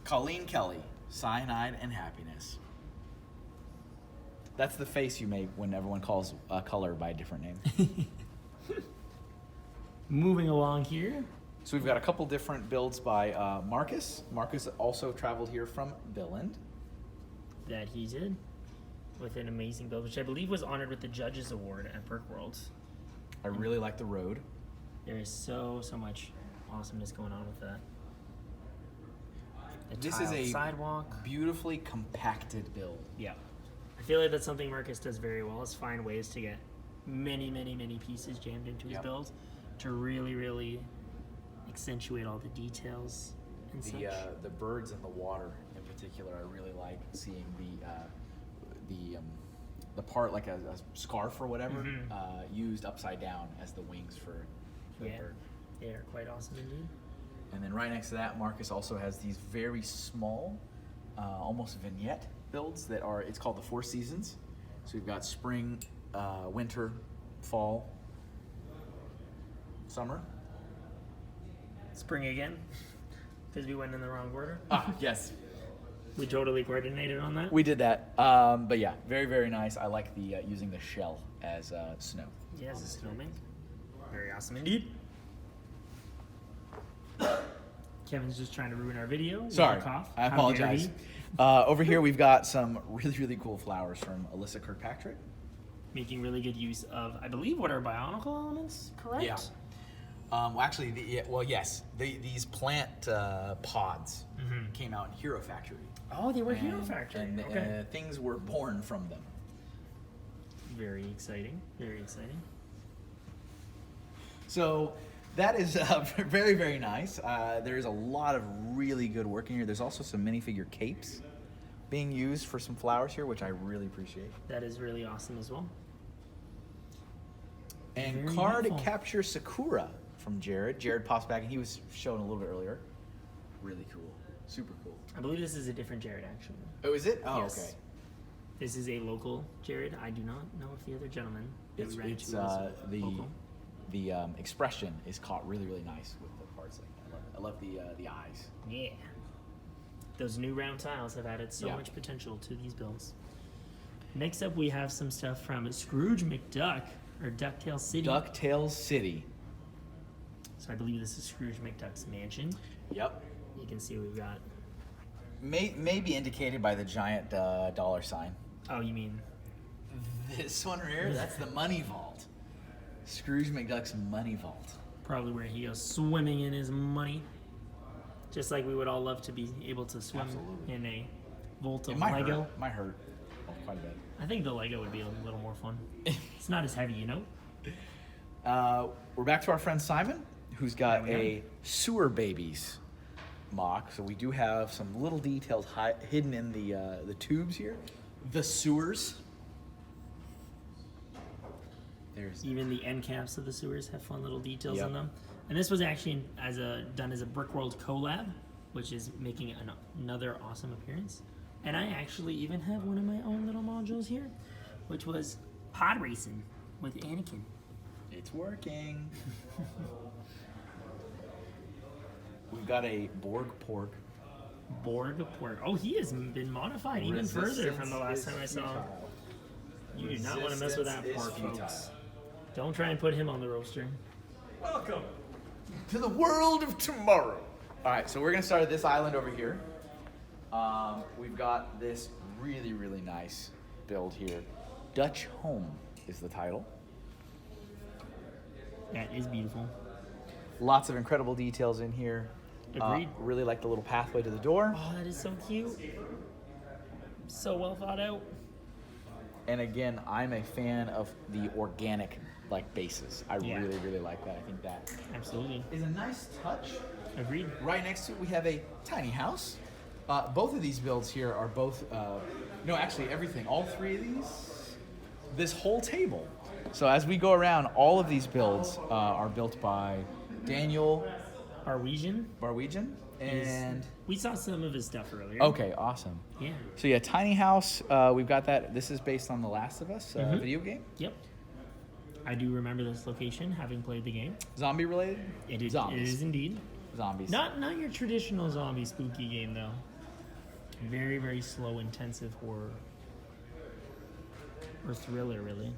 B: Colleen Kelly, cyanide and happiness. That's the face you make when everyone calls a color by a different name.
A: Moving along here.
B: So we've got a couple different builds by Marcus. Marcus also traveled here from Billund.
A: That he did. With an amazing build, which I believe was honored with the Judges Award at Brick World.
B: I really like the road.
A: There is so much awesomeness going on with that. The
B: This is
A: tiled
B: a
A: sidewalk.
B: beautifully compacted build.
A: Yeah. I feel like that's something Marcus does very well, is find ways to get many pieces jammed into his
B: Yep.
A: build to really accentuate all the details and such.
B: The birds in the water in particular, I really like seeing the part like a scarf or whatever used upside down as the wings for the bird.
A: They are quite awesome indeed.
B: And then right next to that, Marcus also has these very small, almost vignette builds that are, it's called the 4 seasons. So we've got spring, winter, fall, summer.
A: Spring again, because we went in the wrong order.
B: Yes.
A: We totally coordinated on that.
B: We did that. But yeah, very, very nice. I like the using the shell as snow.
A: Yeah, as a snowman. Very awesome indeed. Kevin's just trying to ruin our video.
B: Sorry,
A: Cough.
B: I
A: How dare
B: apologize.
A: he?
B: Over here, we've got some really, really cool flowers from Alyssa Kirkpatrick.
A: Making really good use of, I believe, what are Bionicle elements, correct?
B: Yeah. Well, actually, yes. These plant pods came out in Hero Factory.
A: Oh, they were Hero Factory.
B: And
A: Okay.
B: things were born from them.
A: Very exciting. Very exciting.
B: So that is very, very nice. There's a lot of really good work in here. There's also some minifigure capes being used for some flowers here, which I really appreciate.
A: That is really awesome as well.
B: And
A: Very
B: card
A: helpful.
B: capture Sakura from Jared. Jared pops back, and he was shown a little bit earlier. Really cool. Super cool.
A: I believe this is a different Jared, actually.
B: Oh, is it? Oh,
A: Yes.
B: okay.
A: This is a local Jared. I do not know if the other gentleman that we ran
B: It's
A: into was local.
B: the expression is caught really, really nice with the parts like that. I love the eyes.
A: Yeah. Those new round tiles have added so
B: Yeah.
A: much potential to these builds. Next up, we have some stuff from Scrooge McDuck, or DuckTales City.
B: DuckTales City.
A: So I believe this is Scrooge McDuck's mansion.
B: Yep.
A: You can see we've got...
B: May be indicated by the giant dollar sign.
A: Oh, you mean...
B: This one right here, that's the money vault. Scrooge McDuck's money vault.
A: Probably where he goes swimming in his money. Just like we would all love to be able to swim
B: Absolutely.
A: in a vault
B: It
A: of
B: might
A: Lego.
B: hurt. Might hurt. Oh, quite a bit.
A: I think the Lego would be a little more fun. It's not as heavy, you know?
B: We're back to our friend Simon, who's got
A: There we
B: a Sewer Babies mock. So we do have some little details hidden in the tubes here. The sewers. There's
A: Even the end caps of the sewers have fun little details
B: Yep.
A: on them. And this was actually done as a Brickworld collab, which is making another awesome appearance. And I actually even have one of my own little modules here, which was pod racing with Anakin.
B: It's working. We've got a Borg Pork.
A: Borg Pork. Oh, he has been modified even further from the last time I saw him. You do not want to mess with that
B: Resistance is
A: pork,
B: futile.
A: folks. Don't try and put him on the roaster.
C: Welcome.
B: To the world of tomorrow. All right, so we're gonna start at this island over here. We've got this really, really nice build here. Dutch Home is the title.
A: That is beautiful.
B: Lots of incredible details in here.
A: Agreed.
B: Really like the little pathway to the door.
A: Oh, that is so cute. So well thought out.
B: And again, I'm a fan of the organic bases. I
A: Yeah.
B: really, really like that. I think that
A: Absolutely.
B: is a nice touch.
A: Agreed.
B: Right next to it, we have a tiny house. Both of these builds here are both, no, actually everything, all three of these, this whole table. So as we go around, all of these builds are built by Daniel
A: Arwesian.
B: Barwegian. And,
A: We saw some of his stuff earlier.
B: okay, awesome.
A: Yeah.
B: So yeah, tiny house, we've got that. This is based on The Last of Us video game.
A: Yep. I do remember this location, having played the game.
B: Zombie related?
A: It is
B: Zombies.
A: indeed.
B: Zombies.
A: Not your traditional zombie spooky game though. Very, very slow, intensive horror. Or thriller really.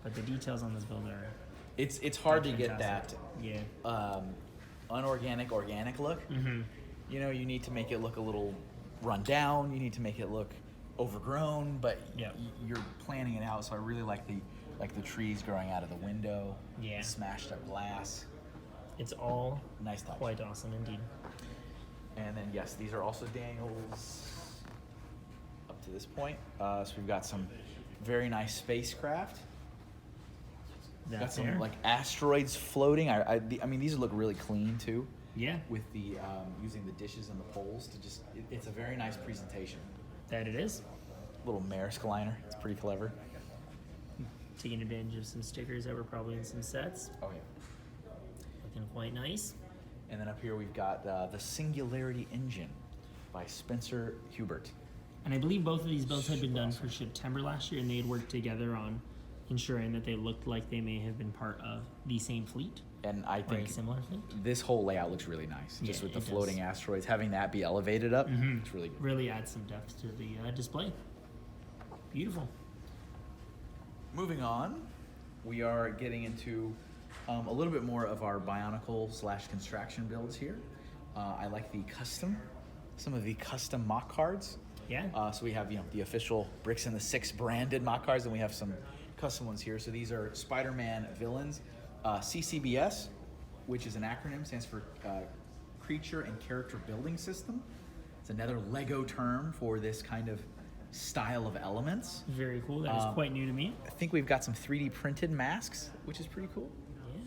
A: But the details on this build are
B: It's hard to get
A: fantastic.
B: that
A: Yeah.
B: unorganic, organic look.
A: Mm-hmm.
B: You know, you need to make it look a little run down. You need to make it look overgrown, but
A: Yeah.
B: you're planning it out. So I really like the trees growing out of the window.
A: Yeah.
B: Smashed up glass.
A: It's all
B: Nice touch.
A: quite awesome indeed.
B: And then yes, these are also Daniel's up to this point. So we've got some very nice spacecraft. Got
A: That's
B: some
A: fair.
B: asteroids floating. I mean, these look really clean too.
A: Yeah,
B: with the using the dishes and the poles to just. It's a very nice presentation.
A: that it is.
B: Little Marisk liner. It's pretty clever.
A: Taking advantage of some stickers that were probably in some sets.
B: Oh yeah.
A: Looking quite nice.
B: And then up here we've got the Singularity Engine by Spencer Hubert.
A: And I believe both of these builds had been done for September last year, and they had worked together on ensuring that they looked like they may have been part of the same fleet.
B: And I
A: Or a
B: think
A: similar fleet.
B: this whole layout looks really nice. Just
A: Yeah,
B: with the
A: it does.
B: floating asteroids, having that be elevated up,
A: Mhm.
B: it's really good.
A: Really adds some depth to the display. Beautiful.
B: Moving on, we are getting into a little bit more of our Bionicle / Construction builds here. I like some of the custom mock cards.
A: Yeah.
B: So we have the official Bricks and the Six branded mock cards, and we have some custom ones here. So these are Spider-Man villains, CCBS, which is an acronym, stands for Creature and Character Building System. It's another Lego term for this kind of style of elements.
A: Very cool. That was quite new to me.
B: I think we've got some 3D printed masks, which is pretty cool.
A: Yeah.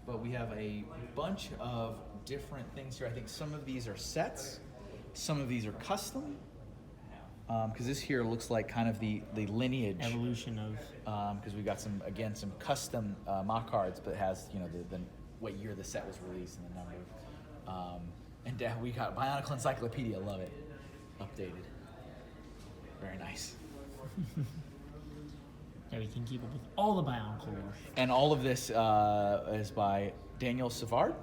B: But we have a bunch of different things here. I think some of these are sets, some of these are custom, because this here looks like kind of the lineage.
A: Evolution of.
B: Because we've got some custom mock cards, but it has the what year the set was released and the number. And we got Bionicle Encyclopedia, love it, updated, very nice.
A: That we can keep up with all the Bionicle lore.
B: And all of this is by Daniel Savard.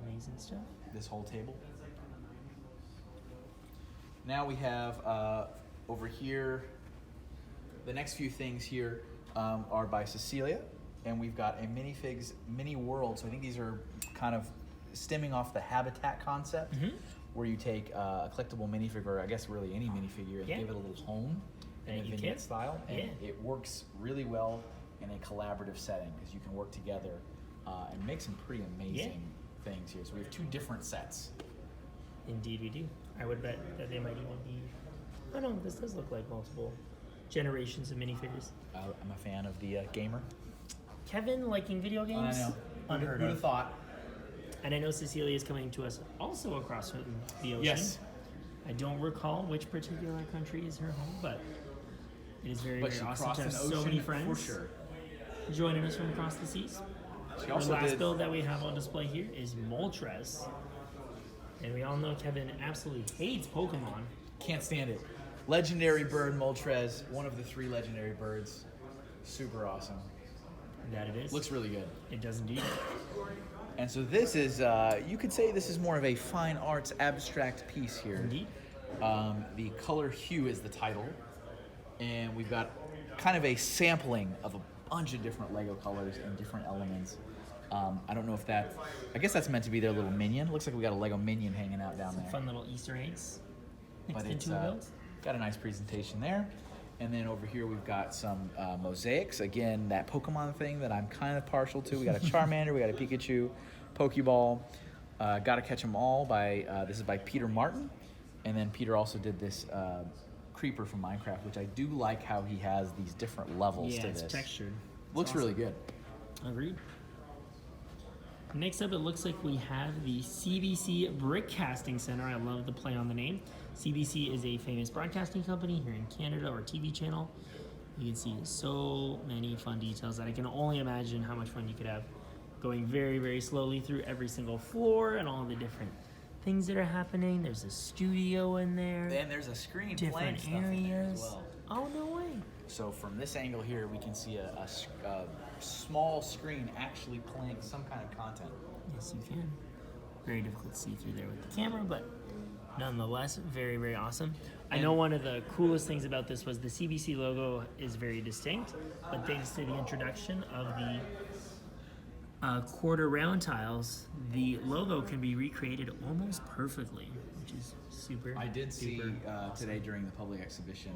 A: Amazing stuff.
B: This whole table. Now we have over here, the next few things here are by Cecilia, and we've got a Minifig's Mini World. So I think these are kind of stemming off the Habitat concept, where you take a collectible minifig, or I guess really any minifigure, and
A: Yeah.
B: give it a little home in
A: That
B: a
A: you
B: vignette
A: can.
B: style, and
A: Yeah.
B: it works really well in a collaborative setting because you can work together and make some pretty amazing things here. So we have two different sets.
A: Indeed, we do. I would bet that they might even be. Oh no, this does look like multiple generations of minifigures.
B: I'm a fan of the gamer.
A: Kevin liking video games?
B: I know.
A: Unheard
B: Who'd
A: of.
B: have thought?
A: And I know Cecilia is coming to us also across the ocean.
B: Yes.
A: I don't recall which particular country is her home, but it is very,
B: But
A: very
B: she
A: awesome
B: crossed
A: to have
B: an
A: so
B: ocean
A: many friends
B: for sure.
A: joining us from across the seas.
B: She
A: The
B: also
A: last
B: did.
A: build that we have on display here is Moltres. And we all know Kevin absolutely hates Pokemon.
B: Can't stand it. Legendary bird Moltres, one of the 3 legendary birds. Super awesome.
A: That it is.
B: Looks really good.
A: It does indeed.
B: And so this is, you could say this is more of a fine arts abstract piece here.
A: Indeed.
B: The color hue is the title. And we've got kind of a sampling of a bunch of different Lego colors and different elements. I don't know if I guess that's meant to be their little minion. Looks like we got a Lego minion hanging out down there.
A: Fun little Easter eggs.
B: But
A: Mixed
B: it's
A: into a build.
B: got a nice presentation there. And then over here we've got some Mosaics. Again, that Pokemon thing that I'm kind of partial to. We got a Charmander, we got a Pikachu, Pokeball. Gotta Catch 'Em All by, this is by Peter Martin. And then Peter also did this Creeper from Minecraft, which I do like how he has these different levels
A: Yeah,
B: to
A: it's
B: this.
A: textured.
B: Looks really good.
A: Agreed. Next up, it looks like we have the CBC Brick Casting Center. I love the play on the name. CBC is a famous broadcasting company here in Canada, or TV channel. You can see so many fun details that I can only imagine how much fun you could have going very, very slowly through every single floor and all the different things that are happening. There's a studio in there,
B: And there's a screen playing
A: different
B: stuff in there as
A: areas.
B: well.
A: Oh, no way.
B: So from this angle here, we can see a small screen actually playing some kind of content.
A: Yes, you can. Very difficult to see through there with the camera, but nonetheless, very, very awesome. I know one of the coolest things about this was the CBC logo is very distinct, but thanks to the introduction of the quarter round tiles, the logo can be recreated almost perfectly, which is super.
B: I did see
A: duper
B: today during the public exhibition,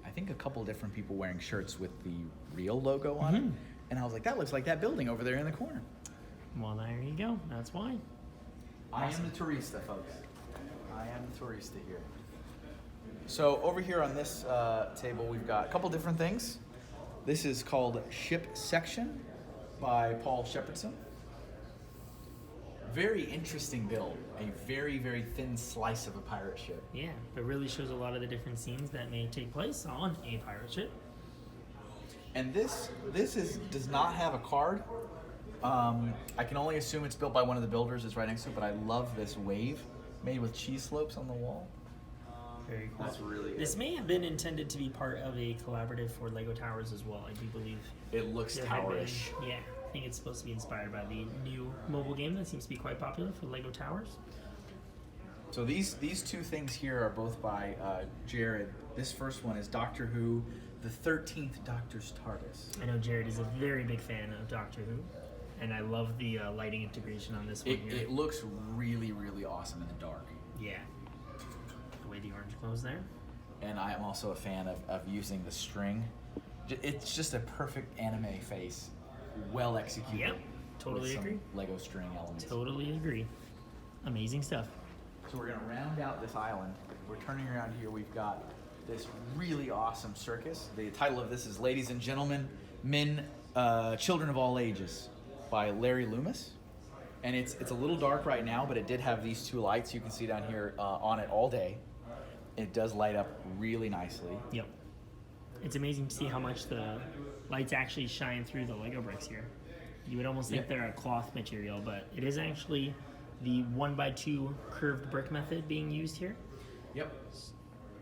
B: I think a couple different people wearing shirts with the real logo on it. And I was like, that looks like that building over there in the corner.
A: Well, there you go. That's why.
B: I am the tourista, folks. I am the tourista here. So over here on this table, we've got a couple different things. This is called Ship Section by Paul Shepherdson. Very interesting build. A very, very thin slice of a pirate ship.
A: Yeah, it really shows a lot of the different scenes that may take place on a pirate ship.
B: And this does not have a card. I can only assume it's built by one of the builders. It's right next to it, but I love this wave made with cheese slopes on the wall.
A: Very cool.
B: That's really good.
A: This may have been intended to be part of a collaborative for Lego Towers as well, I do believe.
B: It looks
A: There had been-
B: towerish.
A: Yeah, I think it's supposed to be inspired by the new mobile game that seems to be quite popular for Lego Towers.
B: So these two things here are both by Jared. This first one is Doctor Who, the 13th Doctor's TARDIS.
A: I know Jared is a very big fan of Doctor Who, and I love the lighting integration on this one here.
B: It looks really, really awesome in the dark.
A: Yeah. The way the orange glows there.
B: And I am also a fan of using the string. It's just a perfect anime face, well executed.
A: Yep, totally
B: with some
A: agree.
B: Lego string elements.
A: Totally agree. Amazing stuff.
B: So we're gonna round out this island. We're turning around here. We've got this really awesome circus. The title of this is "Ladies and Gentlemen, Men, Children of All Ages" by Larry Loomis. And it's a little dark right now, but it did have these two lights you can see down here on it all day. It does light up really nicely.
A: Yep. It's amazing to see how much the lights actually shine through the Lego bricks here. You would almost think
B: Yep.
A: they're a cloth material, but it is actually the 1x2 curved brick method being used here.
B: Yep.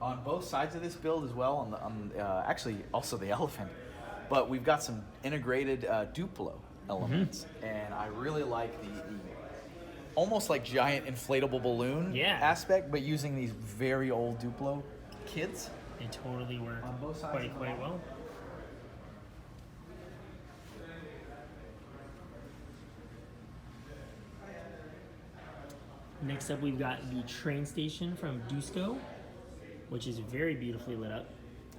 B: On both sides of this build as well, actually also the elephant, but we've got some integrated Duplo elements, and I really like the almost like giant inflatable balloon aspect, but using these very old Duplo kids.
A: They totally work
B: On both sides of the
A: quite well. Next up, we've got the train station from Dusko, which is very beautifully lit up.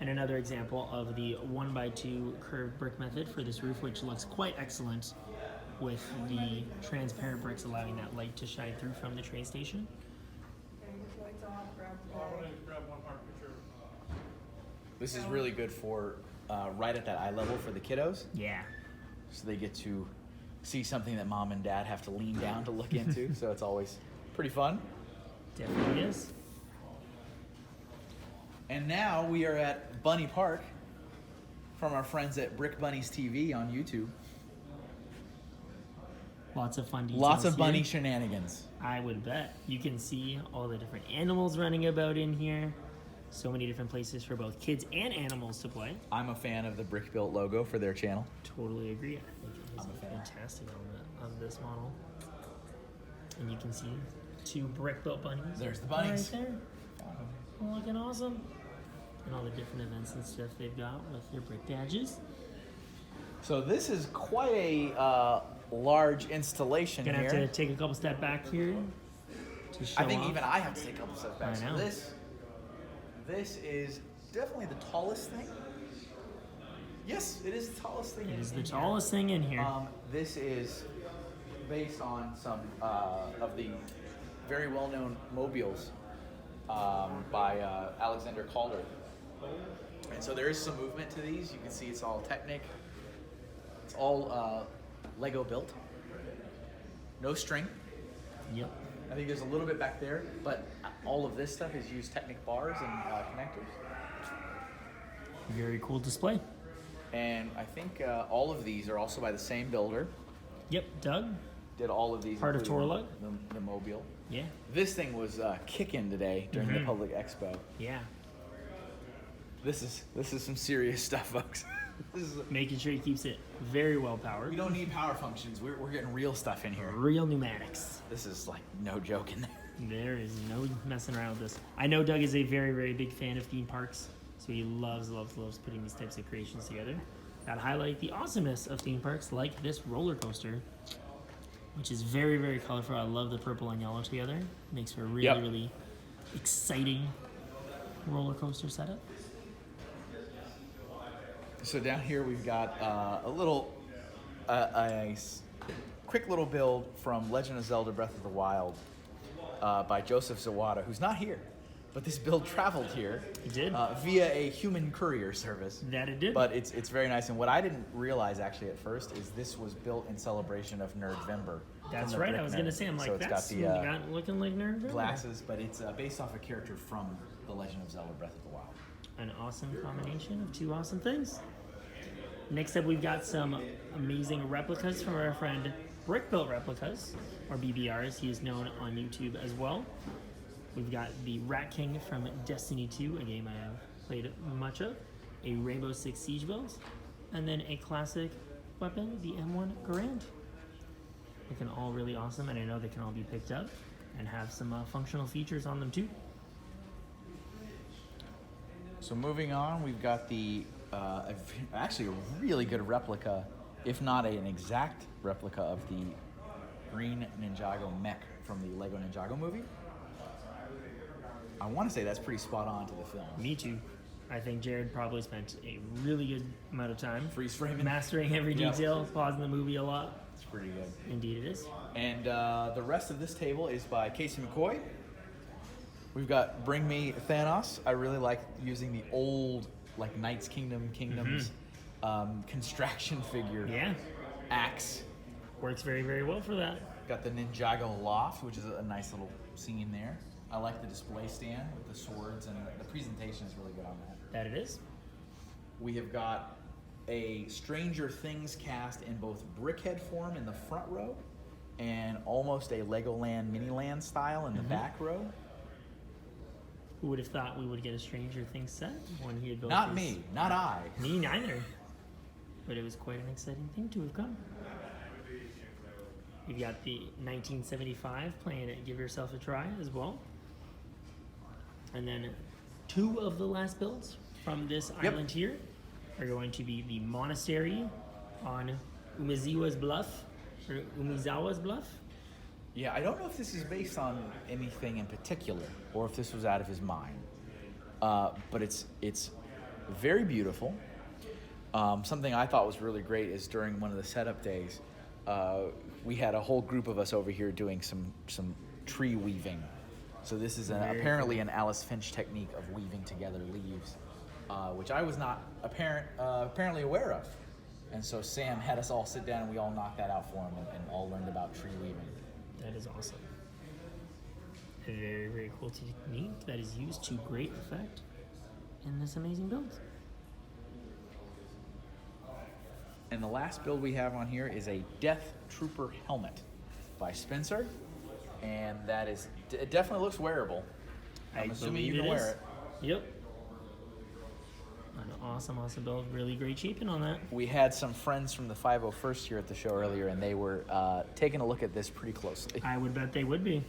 A: And another example of the 1x2 curved brick method for this roof, which looks quite excellent with the transparent bricks allowing that light to shine through from the train station.
B: This is really good for right at that eye level for the kiddos,
A: Yeah.
B: so they get to see something that mom and dad have to lean down to look into. So it's always pretty fun.
A: Definitely is.
B: And now we are at Bunny Park from our friends at Brick Bunnies TV on YouTube.
A: Lots of fun details.
B: Lots of
A: here.
B: bunny shenanigans.
A: I would bet. You can see all the different animals running about in here. So many different places for both kids and animals to play.
B: I'm a fan of the Brick Built logo for their channel.
A: Totally agree. I think it is
B: I'm a fan.
A: fantastic on this model. And you can see two brick built bunnies.
B: There's the bunnies.
A: Right there. Looking awesome. And all the different events and stuff they've got with their brick badges.
B: So this is quite a large installation
A: Gonna
B: here.
A: have to take a couple step back here to show
B: I think
A: off.
B: even I have to take a couple steps back.
A: I know.
B: So this is definitely the tallest thing. Yes, it is the tallest thing.
A: It is
B: in
A: the
B: here.
A: tallest thing in here.
B: This is based on some of the very well-known mobiles by Alexander Calder. And so there is some movement to these. You can see it's all Technic. It's all Lego built. No string.
A: Yep.
B: I think there's a little bit back there, but all of this stuff is used Technic bars and connectors.
A: Very cool display.
B: And I think all of these are also by the same builder.
A: Yep, Doug.
B: Did all of these.
A: Part of
B: including
A: Torlug?
B: The mobile.
A: Yeah.
B: This thing was kicking today during the Public Expo.
A: Yeah.
B: This is some serious stuff, folks. This is,
A: Making sure he keeps it very well powered.
B: we don't need power functions. We're getting real stuff in here.
A: Real pneumatics.
B: This is like no joke in there.
A: There is no messing around with this. I know Doug is a very, very big fan of theme parks, so he loves putting these types of creations together that highlight the awesomeness of theme parks, like this roller coaster, which is very, very colorful. I love the purple and yellow together. Makes for a really,
B: Yep.
A: really exciting roller coaster setup.
B: So down here we've got a quick little build from Legend of Zelda Breath of the Wild by Joseph Zawada, who's not here. But this build traveled here.
A: It did.
B: Via a human courier service.
A: That it did.
B: But it's very nice. And what I didn't realize actually at first is this was built in celebration of Nerdvember
A: That's
B: the
A: right. I
B: Brick
A: was gonna
B: Nerd.
A: say, I'm like,
B: So it's
A: that's
B: got the
A: not looking like Nerd.
B: glasses, but it's based off a character from The Legend of Zelda: Breath of the Wild.
A: An awesome combination of two awesome things. Next up, we've got some amazing replicas from our friend Brick Built Replicas, or BBRs. He is known on YouTube as well. We've got the Rat King from Destiny 2, a game I have played much of, a Rainbow Six Siege build, and then a classic weapon, the M1 Garand. Looking all really awesome, and I know they can all be picked up and have some functional features on them too.
B: So moving on, we've got the actually a really good replica, if not an exact replica of the green Ninjago mech from the Lego Ninjago movie. I want to say that's pretty spot on to the film.
A: Me too. I think Jared probably spent a really good amount of time
B: Freeze framing.
A: mastering every
B: Yep.
A: detail, pausing the movie a lot.
B: It's pretty good.
A: Indeed it is.
B: And the rest of this table is by Casey McCoy. We've got Bring Me Thanos. I really like using the old, like, Knights Kingdoms construction figure.
A: Yeah,
B: Axe.
A: works very, very well for that.
B: Got the Ninjago Loft, which is a nice little scene there. I like the display stand with the swords, and the presentation is really good on that.
A: That it is.
B: We have got a Stranger Things cast in both BrickHead form in the front row and almost a Legoland Miniland style in the back row.
A: Who would have thought we would get a Stranger Things set when he had built
B: Not
A: his-
B: me, not I.
A: Me neither. But it was quite an exciting thing to have come. You've got the 1975 playing it Give Yourself a Try as well. And then two of the last builds from this
B: Yep.
A: island here are going to be the monastery on Umizawa's Bluff, or Umizawa's Bluff.
B: Yeah, I don't know if this is based on anything in particular or if this was out of his mind. But it's very beautiful. Something I thought was really great is during one of the setup days, we had a whole group of us over here doing some tree weaving. So this is apparently an Alice Finch technique of weaving together leaves, which I was not apparently aware of. And so Sam had us all sit down and we all knocked that out for him and all learned about tree weaving.
A: That is awesome. A very, very cool technique that is used to great effect in this amazing build.
B: And the last build we have on here is a Death Trooper helmet by Spencer. And that is, it definitely looks wearable. I'm assuming you
A: believe
B: can
A: it
B: wear
A: is.
B: it.
A: Yep. An awesome, awesome build. Really great shaping on that.
B: We had some friends from the 501st here at the show earlier, and they were taking a look at this pretty closely.
A: I would bet they would be.